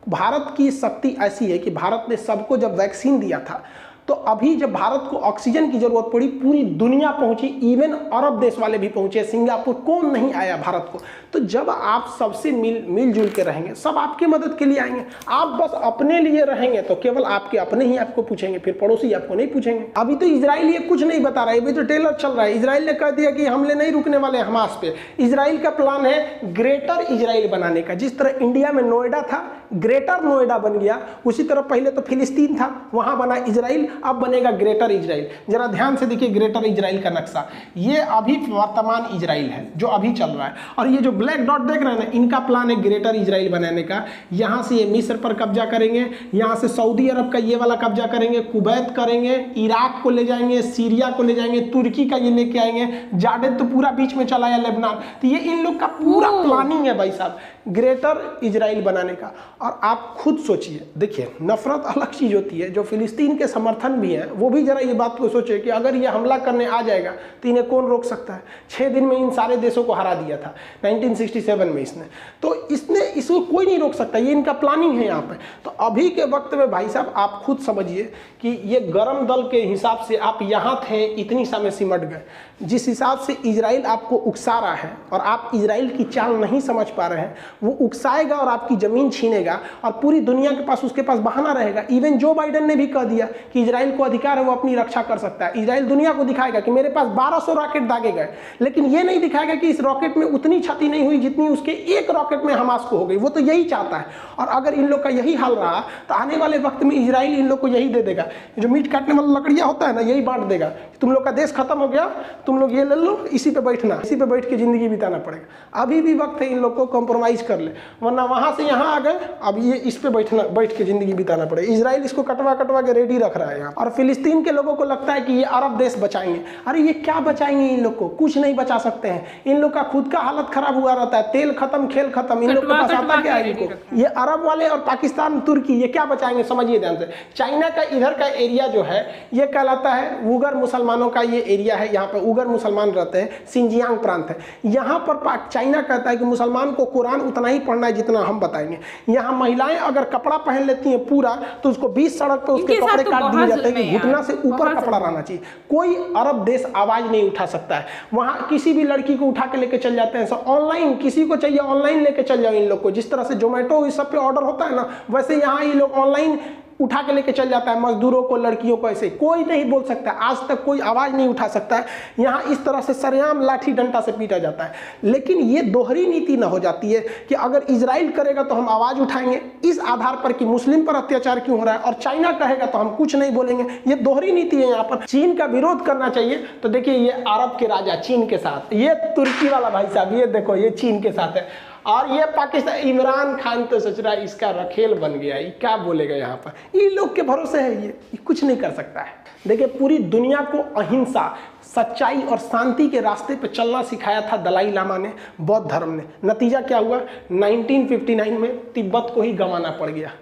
भारत की शक्ति ऐसी है कि भारत ने सबको जब वैक्सीन दिया था, तो अभी जब भारत को ऑक्सीजन की जरूरत पड़ी, पूरी दुनिया पहुंची, इवन अरब देश वाले भी पहुंचे, सिंगापुर, कौन नहीं आया भारत को। तो जब आप सबसे मिलजुल के रहेंगे, सब आपकी मदद के लिए आएंगे। आप बस अपने लिए रहेंगे तो केवल आपके अपने ही आपको पूछेंगे, फिर पड़ोसी आपको नहीं पूछेंगे। अभी तो इजराइल ये कुछ नहीं बता रहा है, अभी तो ट्रेलर चल रहा है। इजराइल ने कह दिया कि हमले नहीं रुकने वाले हमास पे। इजराइल का प्लान है ग्रेटर इजराइल बनाने का। जिस तरह इंडिया में नोएडा था, ग्रेटर नोएडा बन गया। उसी तरह पहले तो फिलिस्तीन था, वहां बना इजराइल, अब बनेगा ग्रेटर इजराइल। जरा ध्यान से देखिए ग्रेटर इजराइल का नक्शा, ये अभी वर्तमान इजराइल है जो अभी चल रहा है। और ये जो ब्लैक डॉट देख रहे हैं ना, इनका प्लान है ग्रेटर इजराइल बनाने का। यहाँ से ये मिस्र पर कब्जा करेंगे, यहाँ से सऊदी अरब का ये वाला कब्जा करेंगे, कुवैत करेंगे, इराक को ले जाएंगे, सीरिया को ले जाएंगे, तुर्की का ये लेके आएंगे, जार्डन तो पूरा बीच में चला है, लेबनान। तो ये इन लोग का पूरा प्लानिंग है भाई साहब ग्रेटर इजराइल बनाने का। और आप खुद सोचिए, देखिए नफरत अलग चीज होती है, जो फिलिस्तीन के समर्थन भी है वो भी जरा ये बात को सोचे कि अगर ये हमला करने आ जाएगा तो इन्हें कौन रोक सकता है। 6 दिन में इन सारे देशों को हरा दिया था 1967 में इसने, तो इसको कोई नहीं रोक सकता, ये इनका प्लानिंग है यहाँ पे। तो अभी के वक्त में भाई साहब आप खुद समझिए कि ये गरम दल के हिसाब से आप यहाँ थे, इतनी समय सिमट गए। जिस हिसाब से इजराइल आपको उकसा रहा है और आप इजराइल की चाल नहीं समझ पा रहे हैं, वो उकसाएगा और आपकी जमीन छीनेगा और पूरी दुनिया के पास उसके पास बहाना रहेगा। इवन जो बाइडेन ने भी कह दिया कि इजराइल को अधिकार है, वो अपनी रक्षा कर सकता है। इजराइल दुनिया को दिखाएगा कि मेरे पास 1200 रॉकेट दागे गए, लेकिन ये नहीं दिखाएगा कि इस रॉकेट में उतनी क्षति नहीं हुई जितनी उसके एक रॉकेट में हमास को हो गई। वो तो यही चाहता है। और अगर इन लोग का यही हाल रहा तो आने वाले वक्त में इजराइल इन लोग को यही दे देगा, जो मीट काटने वाला लकड़ियां होता है ना, यही बांट देगा। तुम लोग का देश खत्म हो गया, तुम लोग ये ले लो, इसी पे बैठना, इसी पे बैठ के जिंदगी बिताना पड़ेगा। अभी भी वक्त है इन लोग को कॉम्प्रोमाइज कर ले, वरना वहां से यहाँ आ गए, अब ये इस पे बैठ के जिंदगी बिताना पड़ेगा। इजराइल इसको कटवा के रेडी रख रहा है यहाँ। और फिलिस्तीन के लोगों को लगता है कि ये अरब देश बचाएंगे। अरे ये क्या बचाएंगे, इन लोग को कुछ नहीं बचा सकते हैं। इन लोग का खुद का हालत खराब हुआ रहता है, तेल खत्म, खेल खत्म, इन लोग के पास आता क्या है इनको। ये अरब वाले और पाकिस्तान, तुर्की, ये क्या बचाएंगे समझिए ध्यान से। चाइना का इधर का एरिया जो है ये कहलाता है उगर मुसलमानों का ये एरिया है, यहाँ पे उगर मुसलमान रहते हैं, सिंजियांग प्रांत है। यहाँ पर चाइना कहता है कि मुसलमान को कुरान उतना ही पढ़ना है जितना हम बताएंगे। यहाँ महिलाएं अगर कपड़ा पहन लेती हैं पूरा, तो उसको 20 सड़क पे उसके कपड़े काट दिए जाते हैं कि घुटना से ऊपर कपड़ा रहना चाहिए। कोई अरब देश आवाज नहीं उठा सकता है। वहाँ किसी भी लड़की को उठा के लेके चल जाते हैं, ऑनलाइन किसी को चाहिए ऑनलाइन लेके चल जाओ इन लोग को। जिस तरह से जोमेटो इस सब पे ऑर्डर होता है ना, वैसे यहाँ ये लोग ऑनलाइन उठा के लेके चल जाता है मजदूरों को, लड़कियों को। ऐसे कोई नहीं बोल सकता, आज तक कोई आवाज नहीं उठा सकता है। यहाँ इस तरह से सरेआम लाठी डंडा से पीटा जाता है। लेकिन ये दोहरी नीति ना हो जाती है कि अगर इजराइल करेगा तो हम आवाज उठाएंगे इस आधार पर कि मुस्लिम पर अत्याचार क्यों हो रहा है, और चाइना कहेगा तो हम कुछ नहीं बोलेंगे। ये दोहरी नीति है यहाँ पर। चीन का विरोध करना चाहिए तो देखिए ये अरब के राजा चीन के साथ, ये तुर्की वाला भाई साहब, ये देखो ये चीन के साथ है। और ये पाकिस्तान, इमरान खान तो सोच रहा है इसका रखेल बन गया, ये क्या बोलेगा यहाँ पर। इन लोग के भरोसे है, ये कुछ नहीं कर सकता है। देखिए पूरी दुनिया को अहिंसा, सच्चाई और शांति के रास्ते पर चलना सिखाया था दलाई लामा ने, बौद्ध धर्म ने। नतीजा क्या हुआ, 1959 में तिब्बत को ही गंवाना पड़ गया।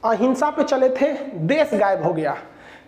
अहिंसा पे चले थे, देश गायब हो गया।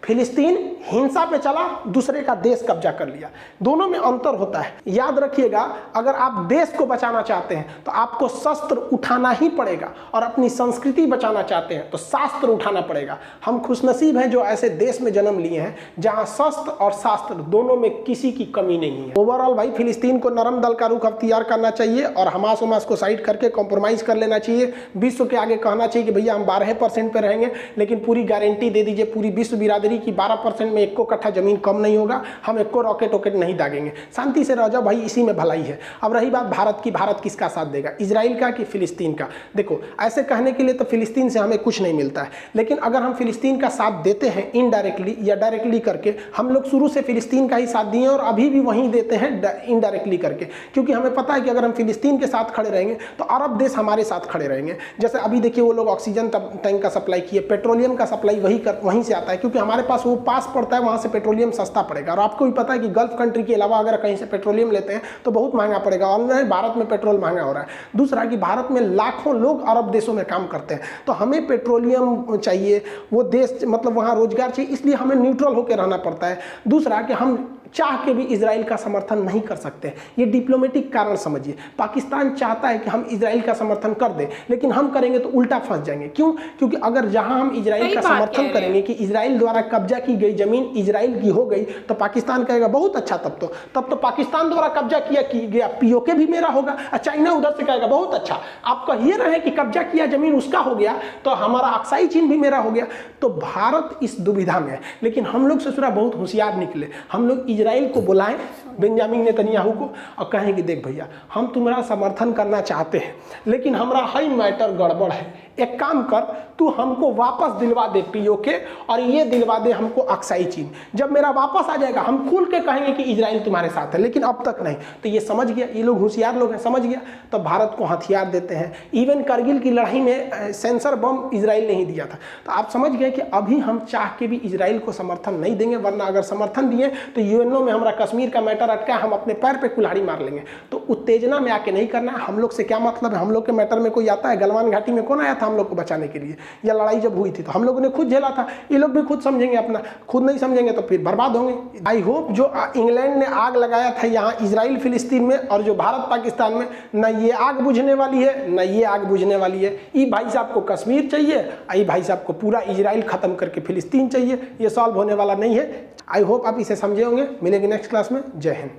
फिलिस्तीन हिंसा पे चला, दूसरे का देश कब्जा कर लिया। दोनों में अंतर होता है, याद रखिएगा। अगर आप देश को बचाना चाहते हैं तो आपको शस्त्र उठाना ही पड़ेगा, और अपनी संस्कृति बचाना चाहते हैं तो शास्त्र उठाना पड़ेगा। हम खुशनसीब हैं जो ऐसे देश में जन्म लिए हैं जहां शस्त्र और शास्त्र दोनों में किसी की कमी नहीं है। ओवरऑल भाई फिलिस्तीन को नरम दल का रुख अख्तियार करना चाहिए और हमास उमास को साइड करके कॉम्प्रोमाइज कर लेना चाहिए। विश्व के आगे कहना चाहिए कि भैया हम 12% पे रहेंगे, लेकिन पूरी गारंटी दे दीजिए पूरी विश्व बिरादरी की 12% में 1 कट्ठा जमीन कम नहीं होगा, हम 1 रॉकेट वॉकेट नहीं दागेंगे, शांति से रह जाओ भाई, इसी में भलाई है। अब रही बात भारत की, भारत किसका साथ देगा, इजराइल का कि फिलिस्तीन का। देखो ऐसे कहने के लिए तो फिलिस्तीन से हमें कुछ नहीं मिलता है, लेकिन अगर हम फिलिस्तीन का साथ देते हैं इनडायरेक्टली या डायरेक्टली करके, हम लोग शुरू से फिलिस्तीन का ही साथ दिए और अभी भी वहीं देते हैं इनडायरेक्टली करके, क्योंकि हमें पता है कि अगर हम फिलिस्तीन के साथ खड़े रहेंगे तो अरब देश हमारे साथ खड़े रहेंगे। जैसे अभी देखिए वो लोग ऑक्सीजन टैंक का सप्लाई किए, पेट्रोलियम का सप्लाई वहीं से आता है, क्योंकि हमारे पास वो पास पड़ता है, वहां से पेट्रोलियम सस्ता पड़ेगा। और आपको भी पता है कि गल्फ कंट्री के अलावा अगर कहीं से पेट्रोलियम लेते हैं तो बहुत महंगा पड़ेगा, और भारत में पेट्रोल महंगा हो रहा है। दूसरा कि भारत में लाखों लोग अरब देशों में काम करते हैं, तो हमें पेट्रोलियम चाहिए, वो देश मतलब वहाँ रोजगार चाहिए, इसलिए हमें न्यूट्रल होकर रहना पड़ता है। दूसरा कि हम चाह के भी इजराइल का समर्थन नहीं कर सकते, ये डिप्लोमेटिक कारण समझिए। पाकिस्तान चाहता है कि हम इजराइल का समर्थन कर दें, लेकिन हम करेंगे तो उल्टा फंस जाएंगे। क्यों? क्योंकि अगर जहां हम इजराइल का समर्थन करेंगे कि इजराइल द्वारा कब्जा की गई जमीन इजराइल की हो गई, तो पाकिस्तान कहेगा बहुत अच्छा, तब तो पाकिस्तान द्वारा कब्जा किया गया पीओके भी मेरा होगा। और चाइना उधर से कहेगा बहुत अच्छा, आप कहिए रहे कि कब्जा किया जमीन उसका हो गया, तो हमारा अक्साई चीन भी मेरा हो गया। तो भारत इस दुविधा में है, लेकिन हम लोग ससुरा बहुत होशियार निकले। हम लोग इजराइल को बुलाएं, बेंजामिन नेतन्याहू को, और कहें कि देख भैया हम तुम्हारा समर्थन करना चाहते हैं, लेकिन हमारा हाई मैटर गड़बड़ है, एक काम कर, तू हमको वापस दिलवा दे पीओके और ये दिलवा दे हमको अक्साई चीन। जब मेरा वापस आ जाएगा हम खुल के कहेंगे कि इजराइल तुम्हारे साथ है, लेकिन अब तक नहीं। तो ये समझ गया, ये लोग होशियार लोग हैं, समझ गया। तो भारत को हथियार देते हैं। इवन करगिल की लड़ाई में सेंसर बम इजराइल ने ही दिया था। तो आप समझ गए कि अभी हम चाह के भी इजराइल को समर्थन नहीं देंगे, वरना अगर समर्थन दिए तो यूएनओ में हमारा कश्मीर का मैटर अटका, हम अपने पैर पे कुल्हाड़ी मार लेंगे। तो उत्तेजना में आके नहीं करना है। हम लोग से क्या मतलब है? हम लोग के मैटर में कोई आता है? गलवान घाटी में कौन आया था हम लोग को बचाने के लिए? या लड़ाई जब हुई थी तो हम लोगों ने खुद झेला था। ये लोग भी खुद समझेंगे अपना, खुद नहीं समझेंगे तो फिर बर्बाद होंगे। आई होप जो इंग्लैंड ने आग लगाया था यहाँ इजराइल फिलिस्तीन में और जो भारत पाकिस्तान में, न ये आग बुझने वाली है न ये आग बुझने वाली है। ई भाई साहब को कश्मीर चाहिए, आई भाई साहब को पूरा इजराइल खत्म करके फिलिस्तीन चाहिए। ये सॉल्व होने वाला नहीं है। आई होप आप इसे समझे होंगे। मिलेंगे नेक्स्ट क्लास में। जय हिंद।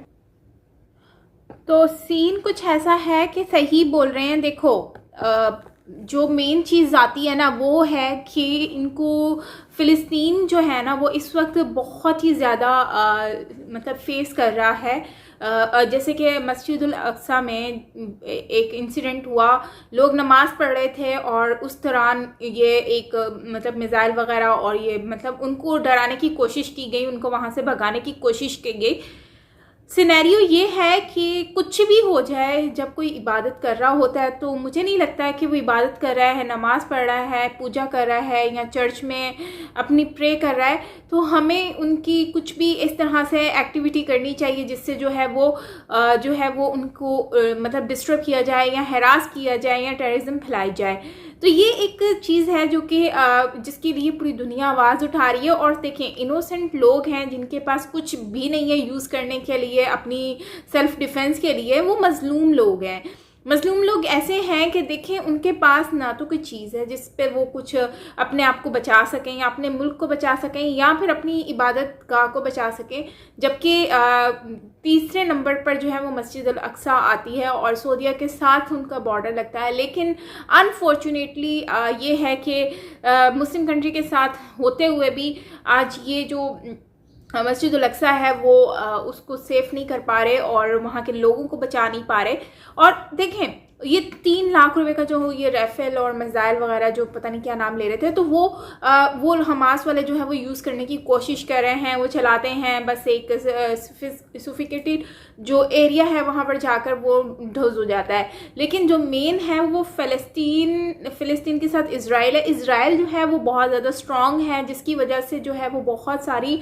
तो सीन कुछ ऐसा है कि सही बोल रहे हैं। देखो जो मेन चीज़ आती है ना वो है कि इनको फ़िलिस्तीन जो है ना वो इस वक्त बहुत ही ज़्यादा मतलब फेस कर रहा है। जैसे कि मस्जिदुल अक्सा में एक इंसिडेंट हुआ, लोग नमाज़ पढ़ रहे थे और उस दौरान ये एक मतलब मिसाइल वगैरह और ये मतलब उनको डराने की कोशिश की गई, उनको वहाँ से भगाने की कोशिश की गई। सिनेरियो ये है कि कुछ भी हो जाए, जब कोई इबादत कर रहा होता है तो मुझे नहीं लगता है कि वो इबादत कर रहा है, नमाज़ पढ़ रहा है, पूजा कर रहा है या चर्च में अपनी प्रे कर रहा है, तो हमें उनकी कुछ भी इस तरह से एक्टिविटी करनी चाहिए जिससे जो है वो उनको मतलब डिस्टर्ब किया जाए या हैरास किया जाए या टेररिज्म फैलाई जाए। तो ये एक चीज़ है जो कि जिसके लिए पूरी दुनिया आवाज़ उठा रही है। और देखें, इनोसेंट लोग हैं जिनके पास कुछ भी नहीं है यूज़ करने के लिए, अपनी सेल्फ डिफेंस के लिए, वो मजलूम लोग हैं। मजलूम लोग ऐसे हैं कि देखें उनके पास ना तो कोई चीज़ है जिस पे वो कुछ अपने आप को बचा सकें या अपने मुल्क को बचा सकें या फिर अपनी इबादत गाह को बचा सकें। जबकि तीसरे नंबर पर जो है वो मस्जिद अल अक्सा आती है और सऊदीया के साथ उनका बॉर्डर लगता है। लेकिन अनफॉर्चुनेटली ये है कि मुस्लिम कंट्री के साथ होते हुए भी आज ये जो मस्जिद अल अक्सा है वो उसको सेफ नहीं कर पा रहे और वहाँ के लोगों को बचा नहीं पा रहे। और देखें ये 3 लाख रुपए का जो ये राफेल और मिसाइल वगैरह जो पता नहीं क्या नाम ले रहे थे, तो वो हमास वाले जो है वो यूज़ करने की कोशिश कर रहे हैं। वो चलाते हैं बस एक सोफिस्टिकेटेड जो एरिया है वहाँ पर जाकर वो ढोज हो जाता है। लेकिन जो मेन है वो फ़िलिस्तीन के साथ इजराइल है। इजराइल जो है वो बहुत ज़्यादा स्ट्रॉन्ग है, जिसकी वजह से जो है वो बहुत सारी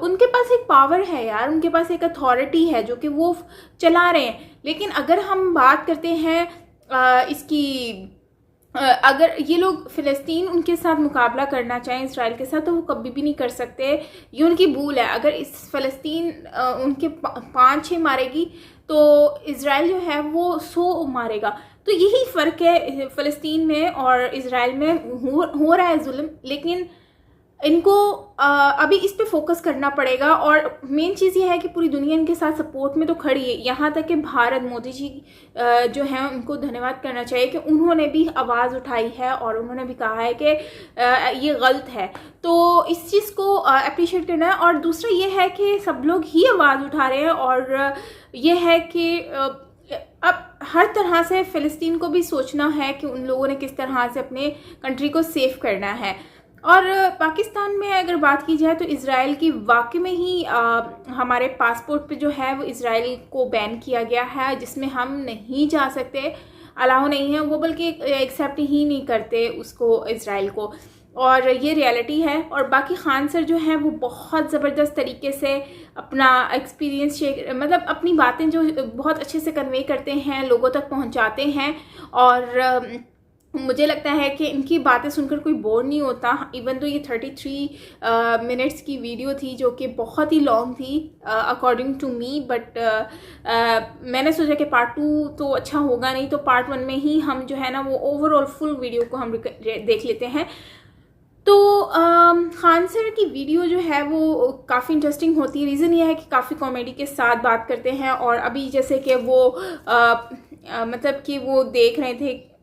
उनके पास एक पावर है यार, उनके पास एक अथॉरिटी है जो कि वो चला रहे हैं। लेकिन अगर हम बात करते हैं अगर ये लोग फ़िलिस्तीन उनके साथ मुकाबला करना चाहें इसराइल के साथ तो वो कभी भी नहीं कर सकते, ये उनकी भूल है। अगर इस फ़िलिस्तीन उनके 5-6 मारेगी तो इसराइल जो है वो 100 मारेगा। तो यही फ़र्क है फ़िलिस्तीन में और इसराइल में हो रहा है जुल्म। लेकिन इनको अभी इस पे फोकस करना पड़ेगा और मेन चीज़ ये है कि पूरी दुनिया इनके साथ सपोर्ट में तो खड़ी है। यहाँ तक कि भारत, मोदी जी जो हैं उनको धन्यवाद करना चाहिए कि उन्होंने भी आवाज़ उठाई है और उन्होंने भी कहा है कि ये गलत है। तो इस चीज़ को अप्रिशिएट करना है। और दूसरा ये है कि सब लोग ही आवाज़ उठा रहे हैं और ये है कि अब हर तरह से फ़िलिस्तीन को भी सोचना है कि उन लोगों ने किस तरह से अपने कंट्री को सेफ करना है। और पाकिस्तान में अगर बात की जाए तो इज़राइल की वाकई में ही हमारे पासपोर्ट पे जो है वो इज़राइल को बैन किया गया है, जिसमें हम नहीं जा सकते, अलाउ नहीं है वो, बल्कि एक्सेप्ट ही नहीं करते उसको, इज़राइल को। और ये रियलिटी है। और बाकी खान सर जो हैं वो बहुत ज़बरदस्त तरीके से अपना एक्सपीरियंस मतलब अपनी बातें जो बहुत अच्छे से कन्वे करते हैं, लोगों तक पहुंचाते हैं। और मुझे लगता है कि इनकी बातें सुनकर कोई बोर नहीं होता। इवन तो ये 33 मिनट्स की वीडियो थी जो कि बहुत ही लॉन्ग थी अकॉर्डिंग टू मी, बट मैंने सोचा कि पार्ट 2 तो अच्छा होगा नहीं, तो पार्ट 1 में ही हम जो है ना वो ओवरऑल फुल वीडियो को हम देख लेते हैं। तो खान सर की वीडियो जो है वो काफ़ी इंटरेस्टिंग होती है। रीज़न ये है कि काफ़ी कॉमेडी के साथ बात करते हैं। और अभी जैसे कि वो मतलब कि वो देख रहे थे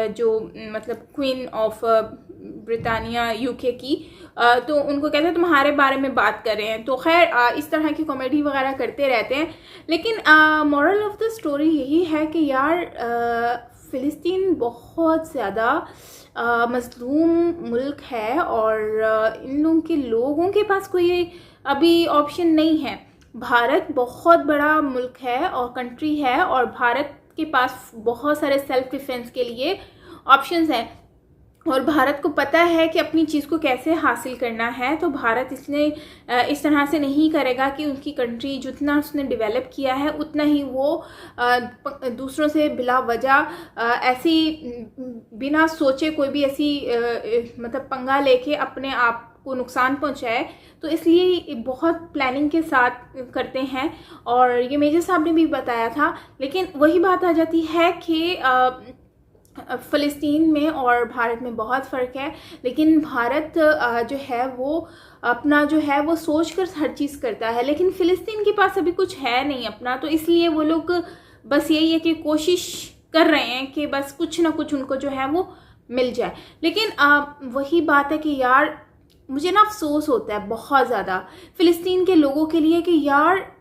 जो मतलब क्वीन ऑफ ब्रिटानिया यूके की, तो उनको कहते हैं तुम्हारे बारे में बात कर रहे हैं। तो खैर इस तरह की कॉमेडी वगैरह करते रहते हैं। लेकिन मोरल ऑफ द स्टोरी यही है कि यार फ़िलिस्तीन बहुत ज़्यादा मज़लूम मुल्क है और इन लोगों के पास कोई अभी ऑप्शन नहीं है। भारत बहुत बड़ा मुल्क है और कंट्री है और भारत के पास बहुत सारे सेल्फ डिफेंस के लिए ऑप्शंस हैं और भारत को पता है कि अपनी चीज़ को कैसे हासिल करना है। तो भारत इसने इस तरह से नहीं करेगा कि उनकी कंट्री जितना उसने डेवलप किया है उतना ही वो दूसरों से बिला वजह ऐसी बिना सोचे कोई भी ऐसी मतलब पंगा लेके अपने आप को नुकसान पहुंचाए। तो इसलिए बहुत प्लानिंग के साथ करते हैं और ये मेजर साहब ने भी बताया था। लेकिन वही बात आ जाती है कि फ़लस्तीन में और भारत में बहुत फ़र्क है। लेकिन भारत जो है वो अपना जो है वो सोच कर हर चीज़ करता है, लेकिन फ़लस्तीन के पास अभी कुछ है नहीं अपना। तो इसलिए वो लोग बस यही है कि कोशिश कर रहे हैं कि बस कुछ ना कुछ उनको जो है वो मिल जाए। लेकिन वही बात है कि यार मुझे ना अफसोस होता है बहुत ज़्यादा फ़लस्तीन के लोगों के लिए कि यार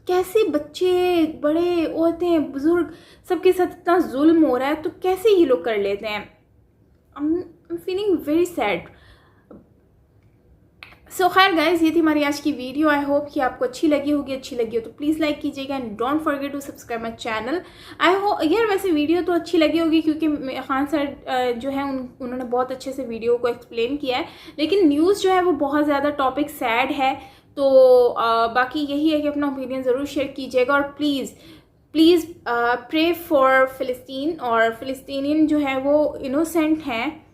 कैसे बच्चे, बड़े, औरतें, बुजुर्ग सबके साथ इतना जुल्म हो रहा है, तो कैसे ये लोग कर लेते हैं। I am feeling very sad. So खैर गाइज, ये थी हमारी आज की वीडियो। आई होप कि आपको अच्छी लगी होगी। अच्छी लगी हो तो प्लीज़ लाइक कीजिएगा and don't forget to subscribe my channel. I hope यार वैसे वीडियो तो अच्छी लगी होगी क्योंकि खान सर जो है उन्होंने बहुत अच्छे से वीडियो को एक्सप्लेन किया है, लेकिन न्यूज़ जो है वो बहुत ज़्यादा टॉपिक सैड है। तो बाकी यही है कि अपना ओपिनियन ज़रूर शेयर कीजिएगा और प्लीज़ प्रे फॉर फ़लस्तीन। और फ़लस्तीनियन जो है वो इनोसेंट हैं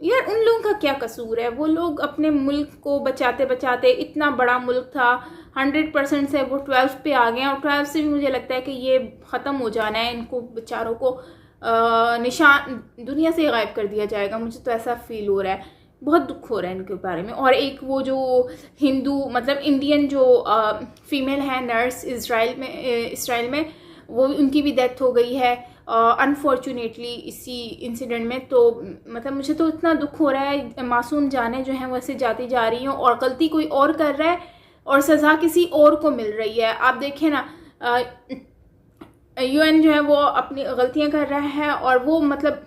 यार, उन लोगों का क्या कसूर है। वो लोग अपने मुल्क को बचाते बचाते, इतना बड़ा मुल्क था 100% से वो 12 पे आ गए और 12 से भी मुझे लगता है कि ये ख़त्म हो जाना है। इनको बेचारों को निशान दुनिया से गायब कर दिया जाएगा। मुझे तो ऐसा फील हो रहा है, बहुत दुख हो रहा है इनके बारे में। और एक वो जो हिंदू मतलब इंडियन जो फीमेल है नर्स इसराइल में वो उनकी भी डेथ हो गई है अनफॉर्चुनेटली इसी इंसिडेंट में। तो मतलब मुझे तो इतना दुख हो रहा है, मासूम जानें जो हैं वैसे जाती जा रही हैं और गलती कोई और कर रहा है और सज़ा किसी और को मिल रही है। आप देखें ना, UN जो है वो अपनी गलतियां कर रहा है और वो मतलब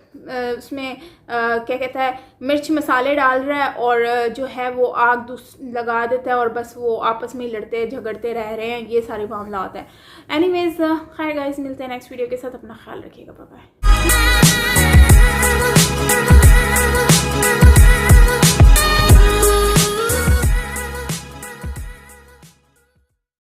उसमें क्या कहता है मिर्च मसाले डाल रहा है और जो है वो आग लगा देता है और बस वो आपस में लड़ते झगड़ते रह रहे हैं। ये सारे मामला होता है। एनीवेज खैर गाइस, मिलते हैं नेक्स्ट वीडियो के साथ। अपना ख्याल रखिएगा। Bye bye.